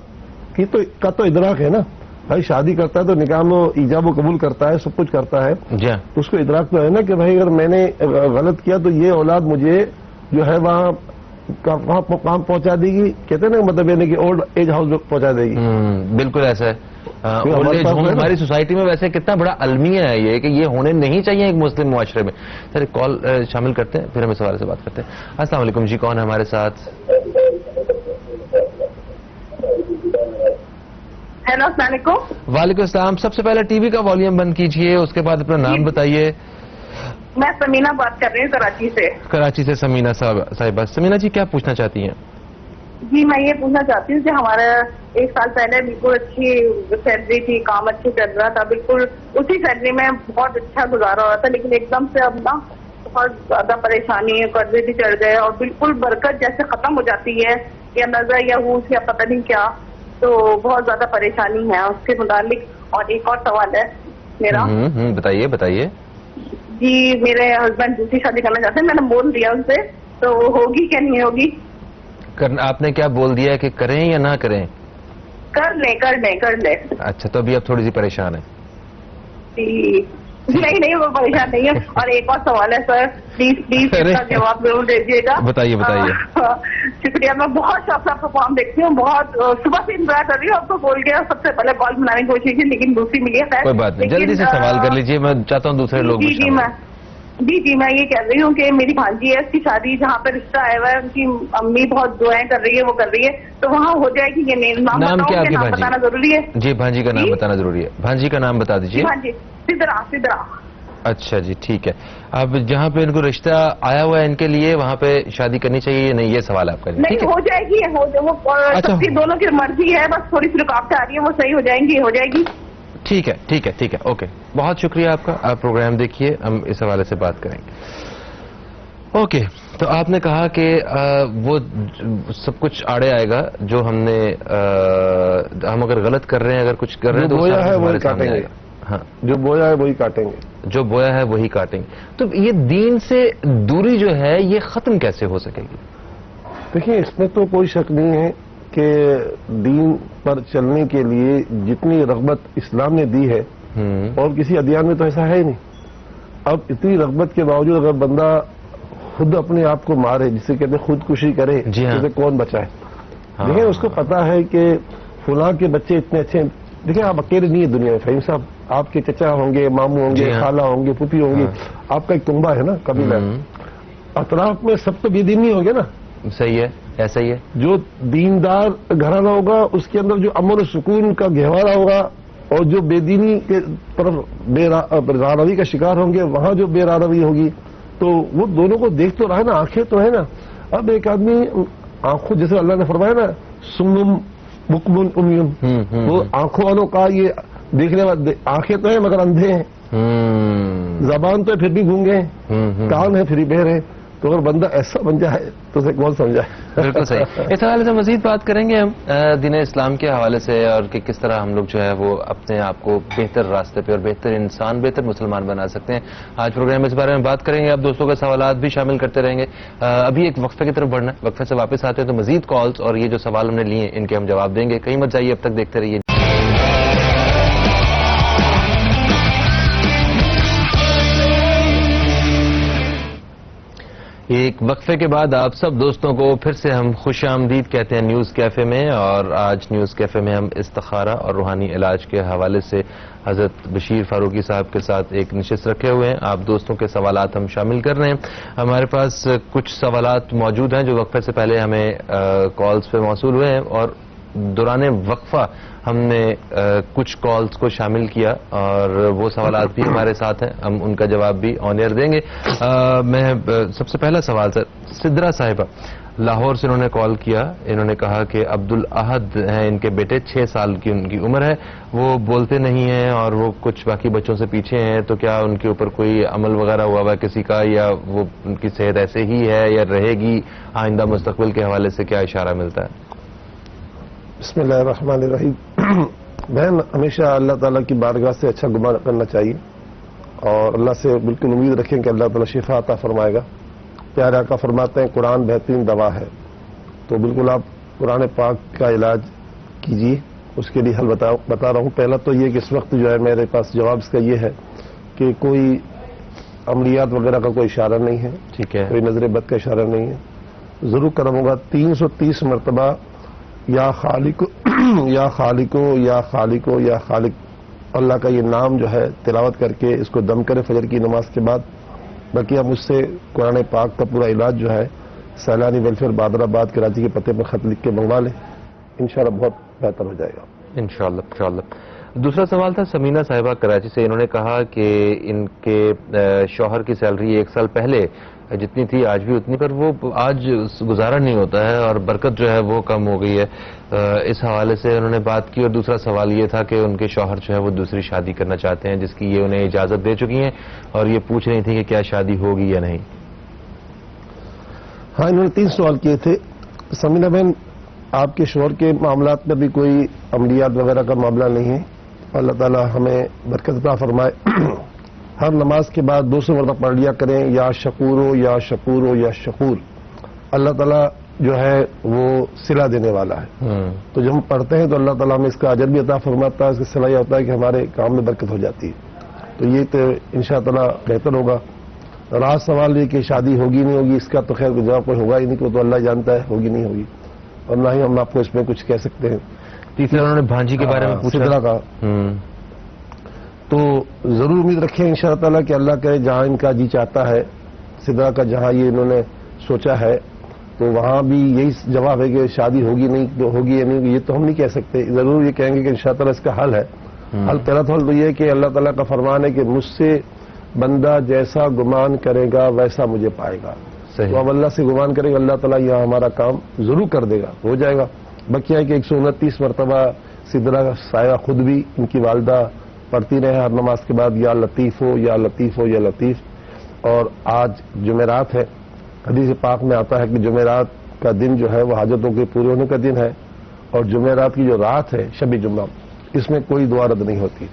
[SPEAKER 5] کی کا تو ادراک ہے نا. بھائی شادی کرتا ہے تو نکاح میں ایجاب و قبول کرتا ہے, سب کچھ کرتا ہے, تو اس کو ادراک تو ہے نا کہ بھائی اگر میں نے غلط کیا تو یہ اولاد مجھے جو ہے وہاں پہنچا دے گی. کہتے ہیں نا, مطلب یعنی کہ اولڈ ایج ہاؤس پہنچا دے گی.
[SPEAKER 1] بالکل ایسا ہے. ہماری سوسائٹی میں ویسے کتنا بڑا المیہ ہے یہ کہ یہ ہونے نہیں چاہیے ایک مسلم معاشرے میں. سر ایک کال شامل کرتے ہیں, پھر ہم اس حوالے سے بات کرتے ہیں. السلام علیکم جی, کون ہے ہمارے ساتھ؟
[SPEAKER 6] ہیلو, السلام علیکم.
[SPEAKER 1] وعلیکم السلام. سب سے پہلے ٹی وی کا والیوم بند کیجئے, اس کے بعد اپنا نام بتائیے.
[SPEAKER 6] میں سمینہ بات کر رہی ہوں کراچی سے.
[SPEAKER 1] کراچی سے سمینہ صاحبہ. سمینہ جی, کیا پوچھنا چاہتی ہیں؟
[SPEAKER 6] جی میں یہ پوچھنا چاہتی ہوں کہ ہمارا 1 سال پہلے بالکل اچھی سیلری تھی, کام اچھے چل رہا تھا, بالکل اسی سیلری میں بہت اچھا گزارا ہو رہا تھا, لیکن ایک دم سے اب نا بہت زیادہ پریشانی ہے, قرضے بھی چڑھ گئے اور بالکل برکت جیسے ختم ہو جاتی ہے, یا نظر یا ہوش یا پتہ نہیں کیا, تو بہت زیادہ پریشانی ہے اس کے متعلق. اور ایک اور سوال ہے میرا.
[SPEAKER 1] بتائیے بتائیے.
[SPEAKER 6] جی میرے ہسبینڈ دوسری شادی کرنا چاہتے ہیں, میں نے بول دیا ان سے, تو ہوگی کیا نہیں ہوگی؟
[SPEAKER 1] آپ نے کیا بول دیا ہے کہ کریں یا نہ کریں؟
[SPEAKER 6] کر لیں.
[SPEAKER 1] اچا, تو ابھی آپ تھوڑی سی پریشان ہیں.
[SPEAKER 6] جی نہیں وہ پریشان نہیں ہے. اور ایک اور سوال ہے سر, پلیز اس کا جواب ضرور دیجیے گا.
[SPEAKER 1] بتائیے.
[SPEAKER 6] شکریہ. میں بہت شوق سے آپ کا کام دیکھتی ہوں, بہت صبح سے انتظار کر رہی ہوں آپ کو بول کے, سب سے پہلے کال بنانے کی کوشش کی لیکن دوسری ملی ہے.
[SPEAKER 1] کوئی بات نہیں, جلدی سے سوال کر لیجیے, میں چاہتا ہوں دوسرے لوگ.
[SPEAKER 6] جی میں یہ کہہ رہی ہوں کہ میری بھانجی ہے, اس کی شادی جہاں پہ رشتہ آیا ہوا ہے, ان کی امی بہت دعائیں کر رہی ہے, وہ کر رہی ہے, تو وہاں ہو جائے گی یہ نہیں؟
[SPEAKER 1] نام کیا آپ کی بھانجی؟
[SPEAKER 6] بتانا ضروری ہے.
[SPEAKER 1] جی بھانجی کا نام بتانا ضروری ہے. بھانجی کا نام بتا دیجیے.
[SPEAKER 6] سدرا.
[SPEAKER 1] اچھا جی, ٹھیک ہے. اب جہاں پہ ان کو رشتہ آیا ہوا ہے ان کے لیے, وہاں پہ شادی کرنی چاہیے یا نہیں, یہ سوال آپ کا.
[SPEAKER 6] نہیں, ہو جائے گی, سب کی دونوں کی مرضی ہے, بس تھوڑی سی رکاوٹ آ رہی ہے, وہ صحیح ہو جائیں گی, ہو جائے گی.
[SPEAKER 1] ٹھیک ہے. اوکے, بہت شکریہ آپ کا. آپ پروگرام دیکھیے, ہم اس حوالے سے بات کریں گے. اوکے, تو آپ نے کہا کہ وہ سب کچھ آڑے آئے گا جو ہم نے, ہم اگر غلط کر رہے ہیں, اگر کچھ کر رہے ہیں تو
[SPEAKER 5] بویا ہے وہی کاٹیں گے.
[SPEAKER 1] ہاں,
[SPEAKER 5] جو بویا ہے وہی کاٹیں گے.
[SPEAKER 1] جو بویا ہے وہی کاٹیں گے. تو یہ دین سے دوری جو ہے یہ ختم کیسے ہو سکے گی؟
[SPEAKER 5] دیکھیں, اس میں تو کوئی شک نہیں ہے کہ دین پر چلنے کے لیے جتنی رغبت اسلام نے دی ہے اور کسی ادیان میں تو ایسا ہے ہی نہیں. اب اتنی رغبت کے باوجود اگر بندہ خود اپنے آپ کو مارے, جسے کہتے ہیں خودکشی کرے, اسے کون بچائے؟ دیکھیں, اس کو پتا ہے کہ فلاں کے بچے اتنے اچھے ہیں. دیکھیں, آپ اکیلے نہیں ہیں دنیا میں فہیم صاحب, آپ کے چچا ہوں گے, ماموں ہوں گے, خالہ ہوں گے, پھوپھی ہوں گی, آپ کا ایک کنبہ ہے نا, قبیلہ. اطراف میں سب تو بے دین نہیں ہوں گے نا. صحیح ہے, ایسا ہی ہے. جو دیندار گھرانہ ہوگا اس کے اندر جو امن و سکون کا گہوارہ ہوگا, اور جو بے دینی کے طرف بے راروی کا شکار ہوں گے, وہاں جو بے راروی ہوگی, تو وہ دونوں کو دیکھ تو رہا ہے نا, آنکھیں تو ہے نا. اب ایک آدمی آنکھوں, جیسے اللہ نے فرمایا نا, سمم بکمن امیون, وہ آنکھوں والوں کا یہ دیکھنے والے, آنکھیں تو ہیں مگر اندھے ہیں, زبان تو ہے پھر بھی گونگے ہیں, کان ہے پھر بھی بہرے ہیں. تو اگر بندہ ایسا بن جائے تو اسے کون سمجھائے؟
[SPEAKER 1] بالکل صحیح. اس حوالے سے مزید بات کریں گے ہم دین اسلام کے حوالے سے, اور کہ کس طرح ہم لوگ جو ہے وہ اپنے آپ کو بہتر راستے پہ اور بہتر انسان, بہتر مسلمان بنا سکتے ہیں. آج پروگرام میں اس بارے میں بات کریں گے. آپ دوستوں کے سوالات بھی شامل کرتے رہیں گے. ابھی ایک وقفے کی طرف بڑھنا ہے, وقفے سے واپس آتے ہیں تو مزید کالز اور یہ جو سوال ہم نے لیے ان کے ہم جواب دیں گے. کہیں مت جائیے, اب تک دیکھتے رہیے. ایک وقفے کے بعد آپ سب دوستوں کو پھر سے ہم خوش آمدید کہتے ہیں نیوز کیفے میں. اور آج نیوز کیفے میں ہم استخارہ اور روحانی علاج کے حوالے سے حضرت بشیر فاروقی صاحب کے ساتھ ایک نشست رکھے ہوئے ہیں. آپ دوستوں کے سوالات ہم شامل کر رہے ہیں. ہمارے پاس کچھ سوالات موجود ہیں جو وقفے سے پہلے ہمیں کالز پہ موصول ہوئے ہیں, اور دوران وقفہ ہم نے کچھ کالز کو شامل کیا اور وہ سوالات بھی ہمارے ساتھ ہیں, ہم ان کا جواب بھی آن ایئر دیں گے. میں سب سے پہلا سوال سر, سدرا صاحبہ لاہور سے انہوں نے کال کیا. انہوں نے کہا کہ عبدالاحد ہیں ان کے بیٹے, 6 سال کی ان کی عمر ہے, وہ بولتے نہیں ہیں اور وہ کچھ باقی بچوں سے پیچھے ہیں, تو کیا ان کے اوپر کوئی عمل وغیرہ ہوا ہوا کسی کا, یا وہ ان کی صحت ایسے ہی ہے یا رہے گی, آئندہ مستقبل کے حوالے سے کیا اشارہ ملتا ہے؟
[SPEAKER 5] بسم اللہ الرحمن الرحیم. بہن, ہمیشہ اللہ تعالیٰ کی بارگاہ سے اچھا گمان کرنا چاہیے اور اللہ سے بالکل امید رکھیں کہ اللہ تعالیٰ شفا عطا فرمائے گا. پیارے آقا فرماتے ہیں قرآن بہترین دوا ہے, تو بالکل آپ قرآن پاک کا علاج کیجیے. اس کے لیے حل بتا رہا ہوں. پہلا تو یہ کہ اس وقت جو ہے میرے پاس جواب اس کا یہ ہے کہ کوئی عملیات وغیرہ کا کوئی اشارہ نہیں ہے,
[SPEAKER 1] ٹھیک ہے,
[SPEAKER 5] کوئی نظر بد کا اشارہ نہیں ہے. ضرور کرم ہوگا 330 مرتبہ یا خالق یا خالق یا خالق یا خالق اللہ کا یہ نام جو ہے تلاوت کر کے اس کو دم کرے فجر کی نماز کے بعد. باقی آپ مجھ سے قرآن پاک کا پورا علاج جو ہے سیلانی ویلفیئر بادر آباد کراچی کے پتے پر خط لکھ کے منگوا لیں, انشاءاللہ بہت بہتر ہو جائے گا.
[SPEAKER 1] انشاءاللہ. دوسرا سوال تھا سمینہ صاحبہ کراچی سے. انہوں نے کہا کہ ان کے شوہر کی سیلری 1 سال پہلے جتنی تھی آج بھی اتنی, پر وہ آج گزارا نہیں ہوتا ہے اور برکت جو ہے وہ کم ہو گئی ہے. اس حوالے سے انہوں نے بات کی. اور دوسرا سوال یہ تھا کہ ان کے شوہر جو ہے وہ دوسری شادی کرنا چاہتے ہیں, جس کی یہ انہیں اجازت دے چکی ہیں, اور یہ پوچھ رہی تھی کہ کیا شادی ہوگی یا نہیں.
[SPEAKER 5] ہاں, انہوں نے 3 سوال کیے تھے. سمینہ بہن, آپ کے شوہر کے معاملات میں بھی کوئی عملیات وغیرہ کا معاملہ نہیں ہے. اللہ تعالی ہمیں برکت عطا فرمائے. ہر نماز کے بعد 200 مرتبہ پڑھ لیا کریں, یا شکورو یا شکورو یا شکور. اللہ تعالیٰ جو ہے وہ صلہ دینے والا ہے, تو جب ہم پڑھتے ہیں تو اللہ تعالیٰ ہمیں اس کا اجر بھی عطا فرماتا ہے, اس کا صلہ یہ ہوتا ہے کہ ہمارے کام میں برکت ہو جاتی ہے. تو یہ تو انشاءاللہ بہتر ہوگا. رات سوال یہ کہ شادی ہوگی نہیں ہوگی, اس کا تو خیر جواب کوئی ہوگا ہی نہیں, تو اللہ جانتا ہے ہوگی نہیں ہوگی, اور نہ ہی ہم آپ کو اس میں کچھ کہہ سکتے ہیں.
[SPEAKER 1] تیسرا انہوں نے بھانجی کے بارے میں پوچھا
[SPEAKER 5] کا, تو ضرور امید رکھیں انشاءاللہ تعالیٰ کہ اللہ کرے جہاں ان کا جی چاہتا ہے, سدرا کا جہاں یہ انہوں نے سوچا ہے, تو وہاں بھی یہی جواب ہے کہ شادی ہوگی نہیں, تو ہوگی یا نہیں, یہ تو ہم نہیں کہہ سکتے. ضرور یہ کہیں گے کہ انشاءاللہ تعالیٰ اس کا حل ہے. حل پہلا تو حل تو یہ ہے کہ اللہ تعالیٰ کا فرمان ہے کہ مجھ سے بندہ جیسا گمان کرے گا ویسا مجھے پائے گا. تو اب اللہ سے گمان کرے گا, اللہ تعالیٰ یہاں ہمارا کام ضرور کر دے گا, ہو جائے گا. باقی ہے کہ 129 مرتبہ سدرا صاحبہ خود بھی ان کی والدہ پڑھتی رہے ہر نماز کے بعد, یا لطیف ہو یا لطیف ہو یا لطیف. اور آج جمعرات ہے, حدیث پاک میں آتا ہے کہ جمعرات کا دن جو ہے وہ حاجتوں کے پورے ہونے کا دن ہے, اور جمعرات کی جو رات ہے شب جمعہ, اس میں کوئی دعا رد نہیں ہوتی.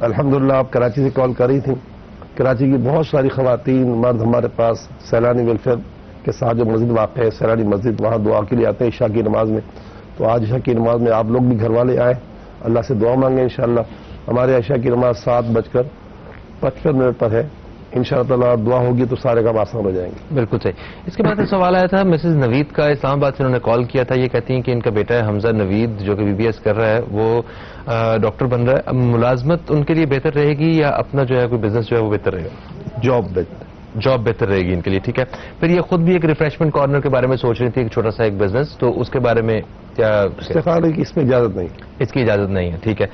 [SPEAKER 5] الحمدللہ آپ کراچی سے کال کر رہی تھیں. کراچی کی بہت ساری خواتین مرد ہمارے پاس سیلانی ویلفیئر کے ساتھ جو مسجد واقع ہے سیلانی مسجد, وہاں دعا کے لیے آتے ہیں عشاء کی نماز میں. تو آج عشاء کی نماز میں آپ لوگ بھی گھر والے آئیں, اللہ سے دعا مانگیں. انشاءاللہ ہمارے عشاء کی نماز 7:55 پر ہے. انشاءاللہ تعالیٰ دعا ہوگی تو سارے کام آسان ہو جائیں گے.
[SPEAKER 1] بالکل صحیح. اس کے بعد سوال آیا تھا مسز نوید کا, اسلام آباد سے انہوں نے کال کیا تھا. یہ کہتی ہیں کہ ان کا بیٹا ہے حمزہ نوید, جو کہ BBS کر رہا ہے, وہ ڈاکٹر بن رہا ہے. اب ملازمت ان کے لیے بہتر رہے گی یا اپنا جو ہے کوئی بزنس جو ہے وہ بہتر رہے گا؟ جاب بہتر رہے گی ان کے لیے, ٹھیک ہے. پھر یہ خود بھی ایک ریفریشمنٹ کارنر کے بارے میں سوچ رہی تھی, ایک چھوٹا سا ایک بزنس, تو اس کے بارے میں کیا
[SPEAKER 5] استفاد ہے کہ اس میں اجازت نہیں,
[SPEAKER 1] اس کی اجازت نہیں ہے, ٹھیک ہے.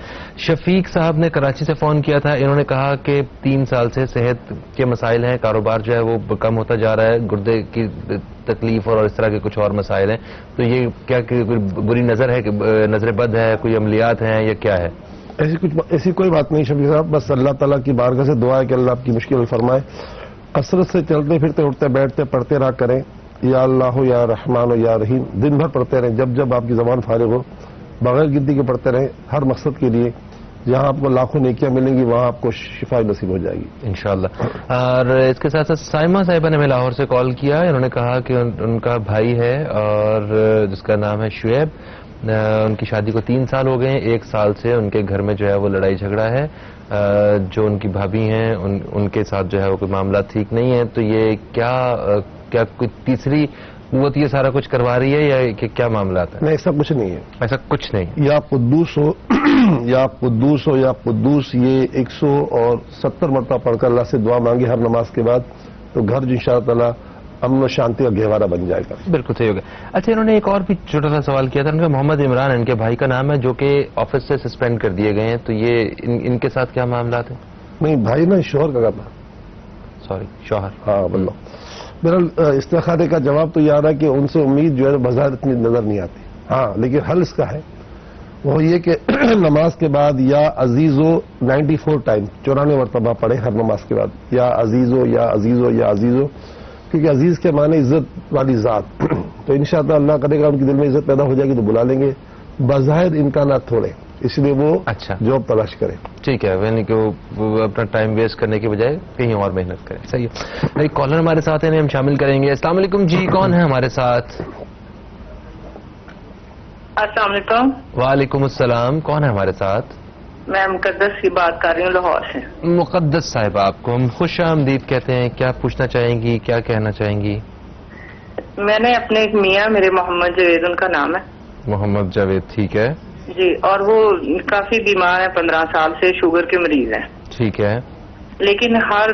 [SPEAKER 1] شفیق صاحب نے کراچی سے فون کیا تھا. انہوں نے کہا کہ 3 سال سے صحت کے مسائل ہیں, کاروبار جو ہے وہ کم ہوتا جا رہا ہے, گردے کی تکلیف اور اس طرح کے کچھ اور مسائل ہیں. تو یہ کیا کوئی بری نظر ہے, نظر بد ہے, کوئی عملیات ہیں یا کیا ہے؟
[SPEAKER 5] ایسی کوئی بات نہیں شفیق صاحب, بس اللہ تعالیٰ کی بارگاہ سے دعا ہے کہ اللہ آپ کی مشکل حل فرمائے. کثرت سے چلتے پھرتے اٹھتے بیٹھتے پڑھتے رہا کریں, یا اللہ ہو یا رحمان ہو یا رحیم, دن بھر پڑھتے رہیں, جب جب آپ کی زبان فارغ ہو, بغیر گنتی کے پڑھتے رہیں, ہر مقصد کے لیے. جہاں آپ کو لاکھوں نیکیاں ملیں گی وہاں آپ کو شفا نصیب ہو جائے گی انشاءاللہ.
[SPEAKER 1] اور اس کے ساتھ ساتھ سائمہ صاحبہ نے ہمیں لاہور سے کال کیا. انہوں نے کہا کہ ان کا بھائی ہے اور جس کا نام ہے شعیب, ان کی شادی کو 3 سال ہو گئے ہیں. 1 سال سے ان کے گھر میں جو ہے وہ لڑائی جھگڑا ہے. جو ان کی بھابھی ہیں ان کے ساتھ جو ہے وہ کوئی معاملات ٹھیک نہیں ہیں. تو یہ کیا کوئی تیسری قوت یہ سارا کچھ کروا رہی ہے یا کہ کیا معاملات ہیں؟
[SPEAKER 5] نہیں، ایسا کچھ نہیں ہے،
[SPEAKER 1] ایسا کچھ نہیں.
[SPEAKER 5] یا قدوس ہو یا قدوس ہو یا قدوس، یہ 170 مرتبہ پڑھ کر اللہ سے دعا مانگے ہر نماز کے بعد، تو گھر جو انشاءاللہ تعالیٰ امن و شانتی کا گہوارہ بن جائے گا.
[SPEAKER 1] بالکل صحیح ہوگا. اچھا، انہوں نے ایک اور بھی چھوٹا سا سوال کیا تھا. ان کا محمد عمران ان کے بھائی کا نام ہے، جو کہ آفس سے سسپینڈ کر دیے گئے ہیں، تو یہ ان کے ساتھ کیا معاملات ہیں؟
[SPEAKER 5] نہیں، بھائی نا شوہر کا تھا.
[SPEAKER 1] سوری، شوہر.
[SPEAKER 5] ہاں بلو. میرا استخارے کا جواب تو یہ آ رہا ہے کہ ان سے امید جو ہے بظاہر اتنی نظر نہیں آتی. ہاں، لیکن حل اس کا ہے، وہ یہ کہ نماز کے بعد یا عزیزو 94 ٹائم 94 مرتبہ پڑھے ہر نماز کے بعد، یا عزیزو یا عزیزو یا عزیزو، کیونکہ عزیز کے معنی عزت والی ذات. تو انشاءاللہ اللہ کرے گا ان کے دل میں عزت پیدا ہو جائے گی تو بلا لیں گے. بظاہر امکانات تھوڑے، اس لیے وہ
[SPEAKER 1] اچھا
[SPEAKER 5] جاب تلاش کرے.
[SPEAKER 1] ٹھیک ہے، یعنی کہ وہ اپنا ٹائم ویسٹ کرنے کے بجائے کہیں اور محنت کریں. صحیح ہے. ایک کالر ہمارے ساتھ ہیں، ہم شامل کریں گے. السلام علیکم جی، کون ہے ہمارے ساتھ؟
[SPEAKER 6] السلام علیکم.
[SPEAKER 1] وعلیکم السلام، کون ہے ہمارے ساتھ؟
[SPEAKER 6] میں مقدس کی بات کر رہی ہوں لاہور سے.
[SPEAKER 1] مقدس صاحب، آپ کو ہم خوش آمدید کہتے ہیں. کیا پوچھنا چاہیں گی، کیا کہنا چاہیں گی؟
[SPEAKER 6] میں نے اپنے ایک میاں، میرے محمد جاوید ان کا نام ہے.
[SPEAKER 1] محمد جاوید، ٹھیک ہے.
[SPEAKER 6] جی، اور وہ کافی بیمار ہیں، 15 سال سے شوگر کے مریض ہیں.
[SPEAKER 1] ٹھیک ہے.
[SPEAKER 6] لیکن ہر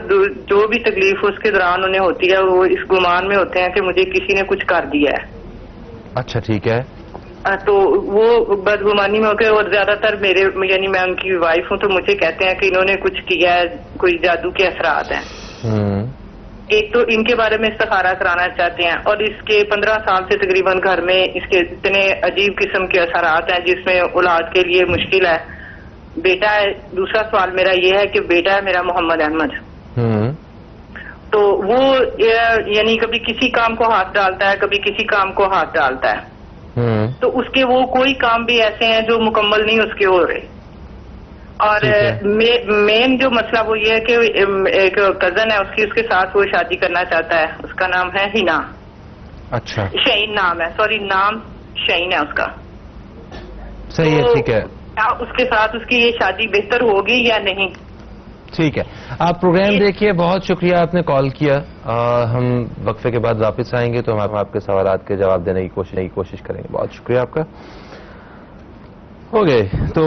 [SPEAKER 6] جو بھی تکلیف اس کے دوران انہیں ہوتی ہے، وہ اس گمان میں ہوتے ہیں کہ مجھے کسی نے کچھ کر دیا ہے.
[SPEAKER 1] اچھا، ٹھیک ہے.
[SPEAKER 6] تو وہ بدگمانی میں ہو کے، اور زیادہ تر میرے، یعنی میں ان کی وائف ہوں، تو مجھے کہتے ہیں کہ انہوں نے کچھ کیا ہے، کوئی جادو کے اثرات ہیں. ایک تو ان کے بارے میں استخارہ کرانا چاہتے ہیں، اور اس کے 15 سال سے تقریباً گھر میں اس کے اتنے عجیب قسم کے اثرات ہیں جس میں اولاد کے لیے مشکل ہے. بیٹا ہے. دوسرا سوال میرا یہ ہے کہ بیٹا ہے میرا محمد احمد، تو وہ یعنی کبھی کسی کام کو ہاتھ ڈالتا ہے، کبھی کسی کام کو ہاتھ ڈالتا ہے. تو اس کے وہ کوئی کام بھی ایسے ہیں جو مکمل نہیں اس کے ہو رہے. اور مین جو مسئلہ وہ یہ ہے کہ ایک کزن ہے اس کے ساتھ وہ شادی کرنا چاہتا ہے. اس کا نام ہے ہنا.
[SPEAKER 1] اچھا،
[SPEAKER 6] شعین نام ہے، سوری، نام شعین ہے اس کا.
[SPEAKER 1] صحیح ہے، ٹھیک ہے.
[SPEAKER 6] کیا اس کے ساتھ اس کی یہ شادی بہتر ہوگی یا نہیں؟
[SPEAKER 1] ٹھیک ہے. آپ پروگرام دیکھیے. بہت شکریہ آپ نے کال کیا. ہم وقفے کے بعد واپس آئیں گے تو ہم آپ کے سوالات کے جواب دینے کی کوشش کریں گے. بہت شکریہ آپ کا. ہو گئے تو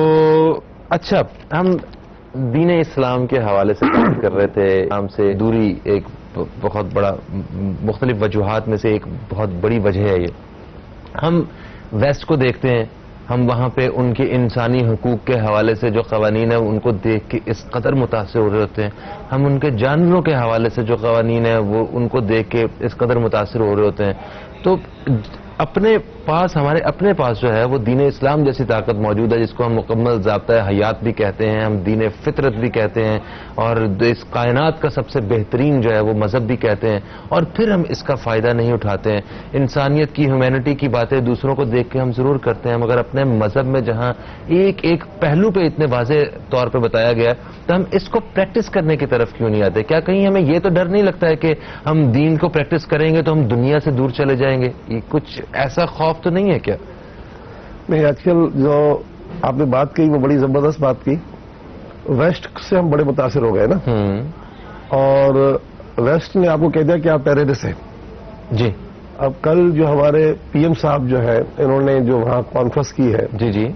[SPEAKER 1] اچھا، ہم دین اسلام کے حوالے سے بات کر رہے تھے. اسلام سے دوری ایک بہت بڑا، مختلف وجوہات میں سے ایک بہت بڑی وجہ ہے. یہ ہم ویسٹ کو دیکھتے ہیں، ہم وہاں پہ ان کے انسانی حقوق کے حوالے سے جو قوانین ہیں ان کو دیکھ کے اس قدر متاثر ہو رہے ہوتے ہیں. ہم ان کے جانوروں کے حوالے سے جو قوانین ہیں وہ ان کو دیکھ کے اس قدر متاثر ہو رہے ہوتے ہیں. تو ہمارے اپنے پاس جو ہے وہ دین اسلام جیسی طاقت موجود ہے، جس کو ہم مکمل ضابطۂ حیات بھی کہتے ہیں، ہم دین فطرت بھی کہتے ہیں، اور اس کائنات کا سب سے بہترین جو ہے وہ مذہب بھی کہتے ہیں. اور پھر ہم اس کا فائدہ نہیں اٹھاتے ہیں. انسانیت کی، ہیومینٹی کی باتیں دوسروں کو دیکھ کے ہم ضرور کرتے ہیں، مگر اپنے مذہب میں جہاں ایک ایک پہلو پہ اتنے واضح طور پہ بتایا گیا ہے تو ہم اس کو پریکٹس کرنے کی طرف کیوں نہیں آتے؟ کیا کہیں ہمیں یہ تو ڈر نہیں لگتا ہے کہ ہم دین کو پریکٹس کریں گے تو ہم دنیا سے دور چلے جائیں گے؟ یہ کچھ ایسا خوف تو نہیں ہے کیا؟
[SPEAKER 5] نہیں، آج کل جو آپ نے بات کی وہ بڑی زبردست بات کی. ویسٹ سے ہم بڑے متاثر ہو گئے نا، اور ویسٹ نے آپ کو کہہ دیا کہ آپ ٹیررسٹ ہیں.
[SPEAKER 1] جی.
[SPEAKER 5] اب کل جو ہمارے پی ایم صاحب جو ہے، انہوں نے جو وہاں کانفرنس کی ہے،
[SPEAKER 1] جی جی،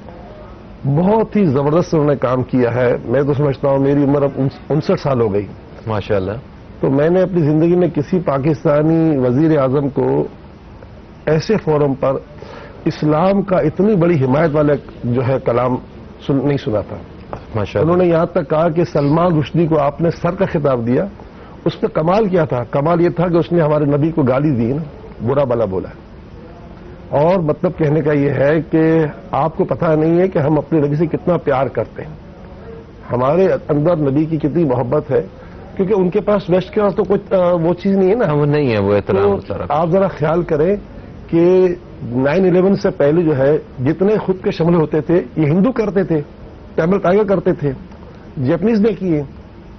[SPEAKER 5] بہت ہی زبردست انہوں نے کام کیا ہے. میں تو سمجھتا ہوں میری عمر اب 59 سال ہو گئی.
[SPEAKER 1] ماشاءاللہ.
[SPEAKER 5] تو میں نے اپنی زندگی میں کسی پاکستانی وزیر اعظم کو ایسے فورم پر اسلام کا اتنی بڑی حمایت والا جو ہے کلام نہیں سنا تھا.
[SPEAKER 1] ماشاءاللہ.
[SPEAKER 5] انہوں نے یہاں تک کہا کہ سلمان رشدی کو آپ نے سر کا خطاب دیا. اس پہ کمال کیا تھا؟ کمال یہ تھا کہ اس نے ہمارے نبی کو گالی دی نا، برا بلا بولا. اور مطلب کہنے کا یہ ہے کہ آپ کو پتہ نہیں ہے کہ ہم اپنے نبی سے کتنا پیار کرتے ہیں، ہمارے اندر نبی کی کتنی محبت ہے، کیونکہ ان کے پاس ویسٹ کے پاس تو کوئی وہ چیز نہیں ہے نا.
[SPEAKER 1] وہ نہیں ہے، وہ احترام.
[SPEAKER 5] آپ ذرا خیال کریں کہ 9/11 سے پہلے جو ہے جتنے خود کے شملے ہوتے تھے یہ ہندو کرتے تھے، ٹیمل ٹائیگر کرتے تھے، جیپنیز نے کیے.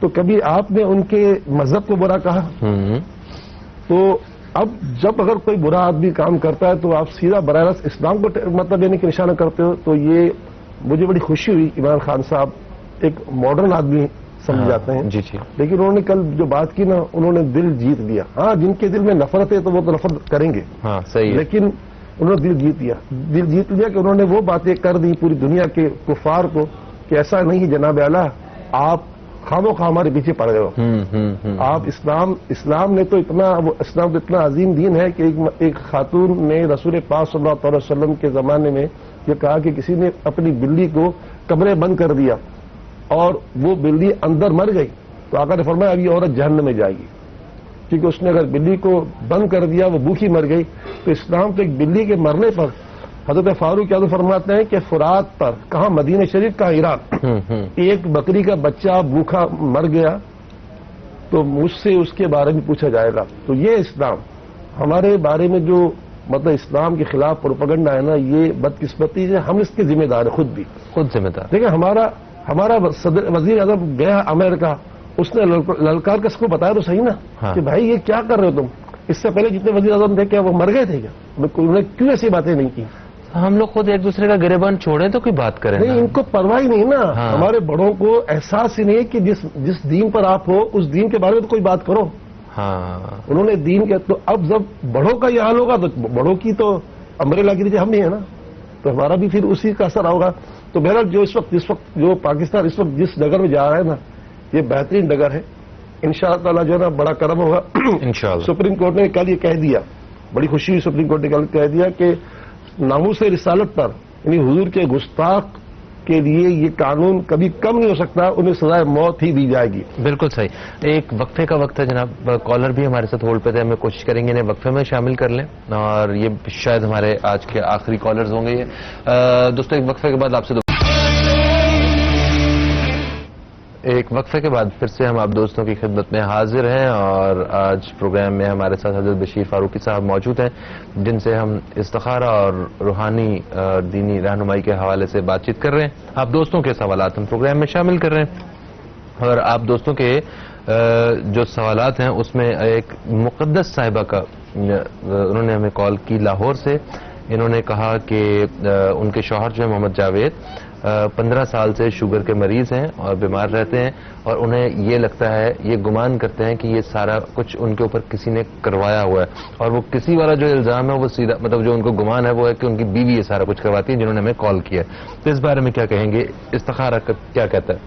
[SPEAKER 5] تو کبھی آپ نے ان کے مذہب کو برا کہا؟ تو اب جب اگر کوئی برا آدمی کام کرتا ہے تو آپ سیدھا براہ راست اسلام کو مطلب یعنی کہ نشانہ کرتے ہو. تو یہ مجھے بڑی خوشی ہوئی عمران خان صاحب ایک ماڈرن آدمی سمجھ جاتے ہیں.
[SPEAKER 1] جی جی.
[SPEAKER 5] لیکن انہوں نے کل جو بات کی نا, انہوں نے دل جیت لیا. ہاں, جن کے دل میں نفرت ہے تو وہ تو نفرت کریں گے,
[SPEAKER 1] ہاں صحیح ہے,
[SPEAKER 5] لیکن انہوں نے دل جیت لیا کہ انہوں نے وہ باتیں کر دی پوری دنیا کے کفار کو کہ ایسا نہیں جناب اعلیٰ, آپ خواہ ہمارے پیچھے پڑ گئے ہو. آپ اسلام نے تو اتنا عظیم دین ہے کہ ایک خاتون نے رسول پاک صلی اللہ علیہ وسلم کے زمانے میں یہ کہا کہ کسی نے اپنی بلی کو کمرے بند کر دیا اور وہ بلی اندر مر گئی تو آقا نے فرمایا اب یہ عورت جہنم میں جائے گی, کیونکہ اس نے اگر بلی کو بند کر دیا وہ بھوکی مر گئی. تو اسلام تو ایک بلی کے مرنے پر حضرت فاروق اعظم فرماتے ہیں کہ فرات پر, کہاں مدینہ شریف کا عراق, ایک بکری کا بچہ بھوکا مر گیا تو مجھ سے اس کے بارے میں پوچھا جائے گا. تو یہ اسلام ہمارے بارے میں جو مطلب اسلام کے خلاف پروپیگنڈا ہے نا, یہ بدقسمتی سے ہم اس کے ذمہ دار ہیں, خود ذمہ دار. دیکھیں ہمارا وزیر اعظم گیا امریکہ, اس نے للکار کس کو بتایا تو صحیح نا کہ بھائی یہ کیا کر رہے ہو تم. اس سے پہلے جتنے وزیر اعظم تھے کیا وہ مر گئے تھے کیا؟ انہوں نے کیوں ایسی باتیں نہیں کی؟
[SPEAKER 1] ہم لوگ خود ایک دوسرے کا گریبان چھوڑیں تو کوئی بات کریں.
[SPEAKER 5] نہیں, ان کو پرواہ ہی نہیں نا. ہمارے بڑوں کو احساس ہی نہیں کہ جس دین پر آپ ہو اس دین کے بارے میں تو کوئی بات کرو.
[SPEAKER 1] ہاں,
[SPEAKER 5] انہوں نے دین کے, تو اب جب بڑوں کا یہ حال ہوگا تو بڑوں کی تو امبریلا گری ہم ہی ہے نا, تو ہمارا بھی پھر اسی کا اثر ہوگا. تو بہرحال جو اس وقت جو پاکستان اس وقت جس ڈگر میں جا رہا ہے نا, یہ بہترین ڈگر ہے. انشاءاللہ تعالیٰ جو ہے نا بڑا کرم ہوگا. انشاءاللہ سپریم کورٹ نے کل یہ کہہ دیا, بڑی خوشی ہوئی, سپریم کورٹ نے کل کہہ دیا کہ ناموس رسالت پر یعنی حضور کے گستاخ کے لیے یہ قانون کبھی کم نہیں ہو سکتا, انہیں سزائے موت ہی دی جائے گی.
[SPEAKER 1] بالکل صحیح. ایک وقفے کا وقت ہے جناب, کالر بھی ہمارے ساتھ ہولڈ پہ تھے, ہمیں کوشش کریں گے انہیں وقفے میں شامل کر لیں اور یہ شاید ہمارے آج کے آخری کالرز ہوں گے. یہ دوستوں ایک وقفے کے بعد آپ سے پھر سے ہم آپ دوستوں کی خدمت میں حاضر ہیں اور آج پروگرام میں ہمارے ساتھ حضرت بشیر فاروقی صاحب موجود ہیں جن سے ہم استخارہ اور روحانی دینی رہنمائی کے حوالے سے بات چیت کر رہے ہیں. آپ دوستوں کے سوالات ہم پروگرام میں شامل کر رہے ہیں اور آپ دوستوں کے جو سوالات ہیں اس میں ایک مقدس صاحبہ کا, انہوں نے ہمیں کال کی لاہور سے. انہوں نے کہا کہ ان کے شوہر جو ہے محمد جاوید 15 سال سے شوگر کے مریض ہیں اور بیمار رہتے ہیں اور انہیں یہ لگتا ہے, یہ گمان کرتے ہیں کہ یہ سارا کچھ ان کے اوپر کسی نے کروایا ہوا ہے اور وہ کسی والا جو الزام ہے وہ سیدھا مطلب جو ان کو گمان ہے وہ ہے کہ ان کی بیوی یہ سارا کچھ کرواتی ہے جنہوں نے ہمیں کال کیا. تو اس بارے میں کیا کہیں گے, استخارہ کیا کہتا ہے؟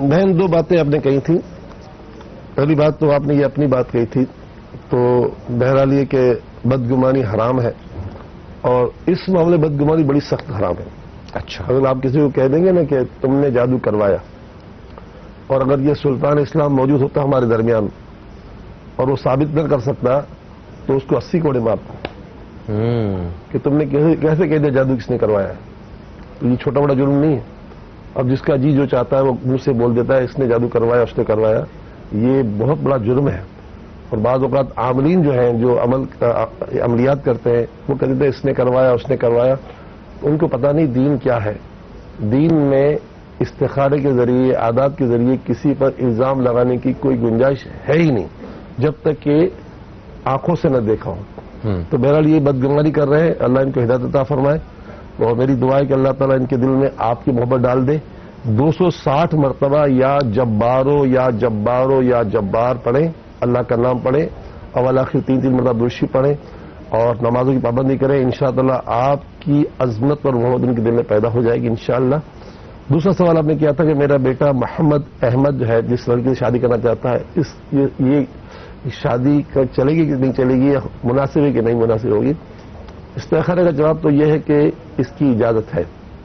[SPEAKER 5] بہن, دو باتیں آپ نے کہی تھی. پہلی بات تو آپ نے یہ اپنی بات کہی تھی, تو بہرحال یہ کہ بدگمانی حرام ہے اور اس معاملے بدگمانی بڑی سخت حرام ہے.
[SPEAKER 1] اچھا,
[SPEAKER 5] اگر آپ کسی کو کہہ دیں گے نا کہ تم نے جادو کروایا اور اگر یہ سلطان اسلام موجود ہوتا ہمارے درمیان اور وہ ثابت نہ کر سکتا تو اس کو 80 کوڑے مارتا کہ تم نے کیسے کہہ دیا جادو کس نے کروایا ہے. تو یہ چھوٹا بڑا جرم نہیں ہے. اب جس کا جی جو چاہتا ہے وہ منہ سے بول دیتا ہے اس نے جادو کروایا, اس نے کروایا, یہ بہت بڑا جرم ہے. اور بعض اوقات عاملین جو ہیں جو عملیات کرتے ہیں وہ کہتے ہیں اس نے کروایا, اس نے کروایا. ان کو پتہ نہیں دین کیا ہے. دین میں استخارے کے ذریعے, عادات کے ذریعے کسی پر الزام لگانے کی کوئی گنجائش ہے ہی نہیں جب تک کہ آنکھوں سے نہ دیکھا ہو. تو بہرحال یہ بدگمانی کر رہے ہیں, اللہ ان کو ہدایت عطا فرمائے. اور میری دعا ہے کہ اللہ تعالیٰ ان کے دل میں آپ کی محبت ڈال دے. 260 مرتبہ یا جبارو یا جبارو یا جبار پڑھیں, اللہ کا نام پڑھیں, اول آخر 3 مرتبہ درشی پڑھیں اور نمازوں کی پابندی کریں. انشاءاللہ آپ کی عظمت اور محبت ان کے دل میں پیدا ہو جائے گی انشاءاللہ. دوسرا سوال آپ نے کیا تھا کہ میرا بیٹا محمد احمد جو ہے جس لڑکی سے شادی کرنا چاہتا ہے, یہ شادی چلے گی کہ نہیں چلے گی, یا مناسب ہے کہ نہیں مناسب ہوگی. استخارے کا جواب تو یہ ہے کہ اس کی اجازت ہے.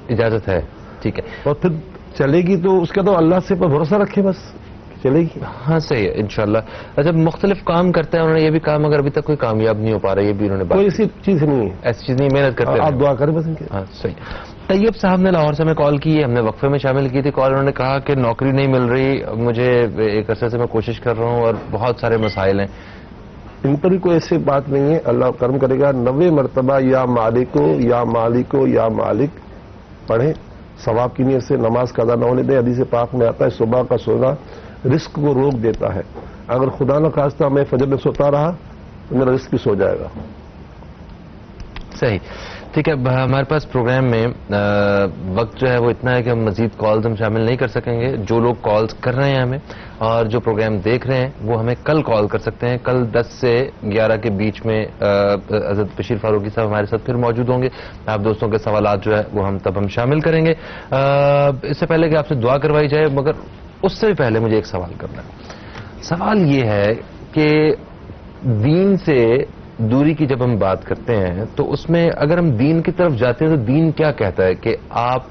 [SPEAKER 1] اجازت ہے, ٹھیک ہے.
[SPEAKER 5] اور پھر چلے گی تو اس کا تو اللہ سے پر بھروسہ رکھے, بس چلے گی.
[SPEAKER 1] ہاں صحیح ہے انشاءاللہ. اچھا, مختلف کام کرتے ہیں, انہوں نے یہ بھی کہا مگر ابھی تک کوئی کامیاب نہیں ہو پا رہا, یہ بھی انہوں نے
[SPEAKER 5] کوئی ایسی چیز نہیں ہے,
[SPEAKER 1] ایسی چیز نہیں, محنت کرتے ہیں,
[SPEAKER 5] آپ دعا کریں بس ان کی.
[SPEAKER 1] ہاں صحیح. طیب صاحب نے لاہور سے ہمیں کال کی ہے, ہم نے وقفے میں شامل کی تھی کال. انہوں نے کہا کہ نوکری نہیں مل رہی, مجھے ایک عرصے سے میں کوشش کر رہا ہوں اور بہت سارے مسائل ہیں.
[SPEAKER 5] ان پر بھی کوئی ایسی بات نہیں ہے, اللہ کرم کرے گا. 90 مرتبہ یا مالکو یا مالکو یا مالک پڑھیں ثواب کی نیت سے. نماز قضا نہ ہونے دیں. حدیث پاک میں آتا ہے صبح کا سونا رزق کو روک دیتا ہے. اگر خدا نہ خواستہ میں فجر میں سوتا رہا تو میرا رزق بھی سو جائے گا.
[SPEAKER 1] صحیح. ٹھیک ہے, ہمارے پاس پروگرام میں وقت جو ہے وہ اتنا ہے کہ ہم مزید کالز ہم شامل نہیں کر سکیں گے. جو لوگ کالز کر رہے ہیں ہمیں اور جو پروگرام دیکھ رہے ہیں وہ ہمیں کل کال کر سکتے ہیں. کل 10 سے 11 کے بیچ میں حضرت بشیر فاروقی صاحب ہمارے ساتھ پھر موجود ہوں گے. آپ دوستوں کے سوالات جو ہے وہ ہم شامل کریں گے. اس سے پہلے کہ آپ سے دعا کروائی جائے, مگر اس سے بھی پہلے مجھے ایک سوال کرنا ہے. سوال یہ ہے کہ دین سے دوری کی جب ہم بات کرتے ہیں تو اس میں اگر ہم دین کی طرف جاتے ہیں تو دین کیا کہتا ہے کہ آپ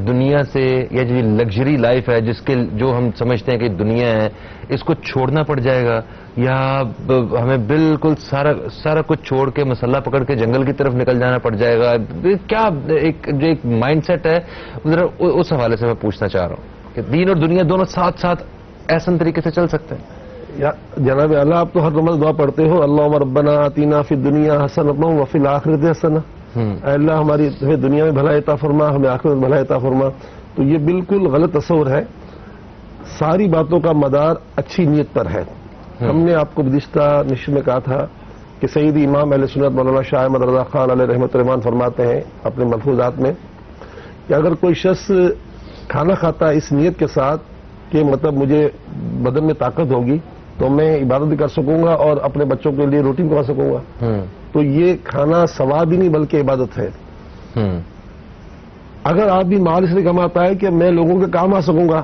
[SPEAKER 1] دنیا سے, یا جو لگژری لائف ہے جس کے جو ہم سمجھتے ہیں کہ دنیا ہے, اس کو چھوڑنا پڑ جائے گا, یا ہمیں بالکل سارا کچھ چھوڑ کے مسلح پکڑ کے جنگل کی طرف نکل جانا پڑ جائے گا؟ کیا ایک مائنڈ سیٹ ہے, ذرا اس حوالے سے میں پوچھنا چاہ رہا ہوں کہ دین اور دنیا دونوں ساتھ ساتھ احسن طریقے سے چل سکتے ہیں؟
[SPEAKER 5] جناب اللہ, آپ تو ہر نماز دعا پڑھتے ہو, اللہم ربنا آتینا فی الدنیا حسنۃ وفی الآخرۃ حسنۃ. اے اللہ ہماری ہمیں دنیا میں بھلائی عطا فرما, ہمیں آخرت میں بھلائی عطا فرما. تو یہ بالکل غلط تصور ہے. ساری باتوں کا مدار اچھی نیت پر ہے. ہم نے آپ کو گزشتہ نشست میں کہا تھا کہ سیدی امام اہل سنت مولانا شاہ احمد رضا خان علیہ رحمۃ الرحمان فرماتے ہیں اپنے ملفوظات میں کہ اگر کوئی شخص کھانا کھاتا ہے اس نیت کے ساتھ کہ مطلب مجھے بدن میں طاقت ہوگی تو میں عبادت بھی کر سکوں گا اور اپنے بچوں کے لیے روٹی کما سکوں گا, تو یہ کھانا ثواب ہی نہیں بلکہ عبادت ہے. اگر آپ بھی مال اس لیے کماتا ہے کہ میں لوگوں کے کام آ سکوں گا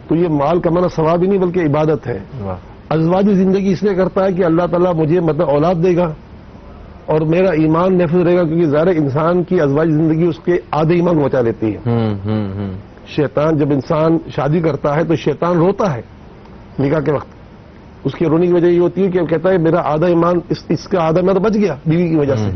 [SPEAKER 5] تو یہ مال کمانا ثواب ہی نہیں بلکہ عبادت ہے. ازواجی زندگی اس لیے کرتا ہے کہ اللہ تعالیٰ مجھے مطلب اولاد دے گا اور میرا ایمان محفوظ رہے گا, کیونکہ ظاہر انسان کی ازواجی زندگی اس کے آدھے ایمان کو بچا لیتی ہے. شیطان جب انسان شادی کرتا ہے تو شیطان روتا ہے نکاح کے وقت. اس کی رونے کی وجہ یہ ہوتی ہے کہ وہ کہتا ہے میرا آدھا ایمان اس کا آدھا ایمان تو بچ گیا بیوی کی وجہ سے.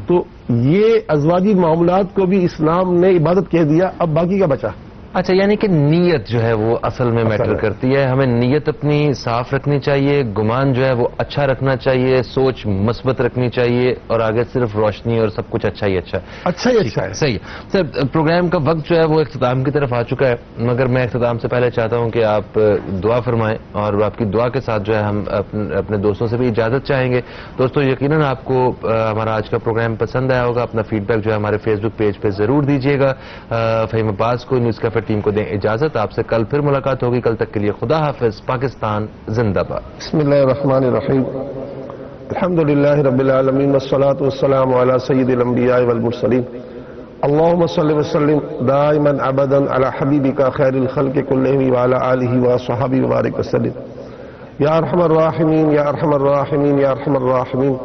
[SPEAKER 5] تو یہ ازواجی معاملات کو بھی اسلام نے عبادت کہہ دیا, اب باقی کا بچا.
[SPEAKER 1] اچھا, یعنی کہ نیت جو ہے وہ اصل میں میٹر کرتی ہے. ہمیں نیت اپنی صاف رکھنی چاہیے, گمان جو ہے وہ اچھا رکھنا چاہیے, سوچ مثبت رکھنی چاہیے, اور آگے صرف روشنی اور سب کچھ اچھا ہی اچھا ہے. صحیح ہے سر. پروگرام کا وقت جو ہے وہ اختتام کی طرف آ چکا ہے, مگر میں اختتام سے پہلے چاہتا ہوں کہ آپ دعا فرمائیں, اور آپ کی دعا کے ساتھ جو ہے ہم اپنے دوستوں سے بھی اجازت چاہیں گے. دوستوں یقیناً آپ کو ہمارا آج کا پروگرام پسند آیا ہوگا. اپنا فیڈ بیک جو ہے ہمارے فیس بک پیج پہ ضرور دیجیے گا. فہیم عباس کو نیوز کیفے ٹیم کو دیں اجازت. آپ سے کل پھر ملاقات ہوگی. کل تک کے لیے خدا حافظ. پاکستان زندہ باد.
[SPEAKER 5] بسم اللہ الرحمن الرحیم. الحمدللہ رب العالمین والصلاة والسلام علی سید الانبیاء والمرسلین. اللہم صلی وسلم دائما ابدا علی حبیبک خیر الخلق کلہم وعلی آلہ وصحبہ وبارک وسلم. یا ارحم الراحمین یا ارحم الراحمین یا ارحم الراحمین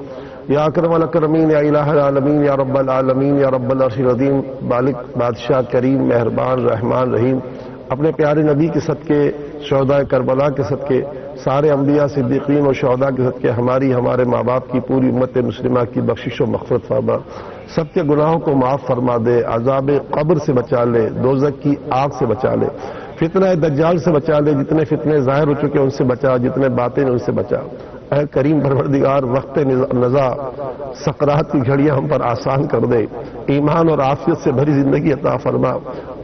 [SPEAKER 5] یا اکرم الاکرمین یا الہ العالمین یا رب العالمین یا رب العرش العظیم. بالک بادشاہ کریم مہربان رحمان رحیم, اپنے پیارے نبی کے صدقے, شہداء کربلا کے صدقے, سارے انبیاء صدیقین اور شہداء کے صدقے ہمارے ماں باپ کی پوری امت مسلمہ کی بخشش و مغفرت فرما. سب کے گناہوں کو معاف فرما دے, عذاب قبر سے بچا لے, دوزخ کی آگ سے بچا لے, فتنہ دجال سے بچا لے, جتنے فتنے ظاہر ہو چکے ان سے بچا, جتنے باطن ان سے بچا. اے کریم پروردگار, وقت نزا سکرات کی گھڑیاں ہم پر آسان کر دے, ایمان اور عافیت سے بھری زندگی عطا فرما,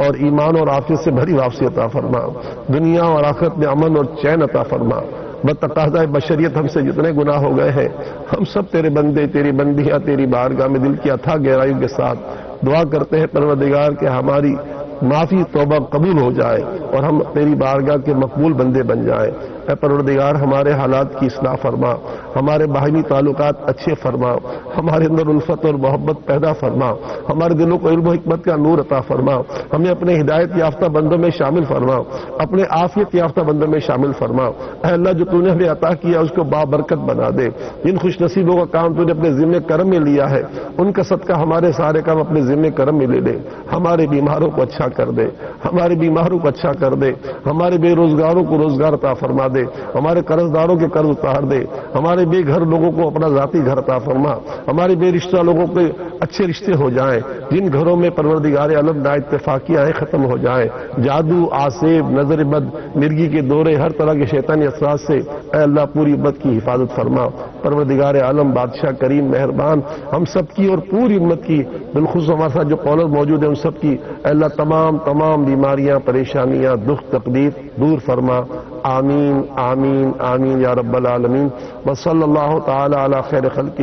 [SPEAKER 5] اور ایمان اور عافیت سے بھری واپسی عطا فرما. دنیا اور آخرت میں امن اور چین عطا فرما. بتقاضۂ بشریت ہم سے جتنے گناہ ہو گئے ہیں, ہم سب تیرے بندے, تیری بندیاں تیری بارگاہ میں دل کی اتھا گہرائیوں کے ساتھ دعا کرتے ہیں پروردگار کہ ہماری معافی توبہ قبول ہو جائے اور ہم تیری بارگاہ کے مقبول بندے بن جائیں. اے پروردگار ہمارے حالات کی اصلاح فرما, ہمارے باہمی تعلقات اچھے فرما, ہمارے اندر الفت اور محبت پیدا فرما, ہمارے دلوں کو علم و حکمت کا نور عطا فرما, ہمیں اپنے ہدایت یافتہ بندوں میں شامل فرما, اپنے عافیت یافتہ بندوں میں شامل فرما. اے اللہ جو تو نے ہمیں عطا کیا اس کو بابرکت بنا دے. جن خوش نصیبوں کا کام تو نے اپنے ذمہ کرم میں لیا ہے ان کا صدقہ ہمارے سارے کام اپنے ذمہ کرم میں لے لے. ہمارے بیماروں کو اچھا کر دے, ہمارے بیماروں کو اچھا کر دے, ہمارے بے روزگاروں کو روزگار عطا فرما دے, ہمارے قرض داروں کے قرض اتار دے, ہمارے بے گھر لوگوں کو اپنا ذاتی گھر عطا فرما, ہمارے بے رشتہ لوگوں کے اچھے رشتے ہو جائیں, جن گھروں میں پروردگار عالم نا اتفاقیاں ختم ہو جائیں, جادو آسیب نظر بد مرگی کے دورے ہر طرح کے شیطانی اثرات سے اے اللہ پوری امت کی حفاظت فرما. پروردگار عالم بادشاہ کریم مہربان ہم سب کی اور پوری امت کی, بالخصوص ہمارے ساتھ جو کالر موجود ہیں ان سب کی اے اللہ تمام بیماریاں پریشانیاں دکھ تکلیف دور فرما. آمین آمین آمین یا رب العالمین. وصلی اللہ تعالی علی خیر خلقہ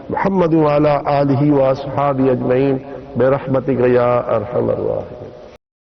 [SPEAKER 5] محمد وعلی آلہ واصحابہ اجمعین برحمتک یا ارحم الراحمین.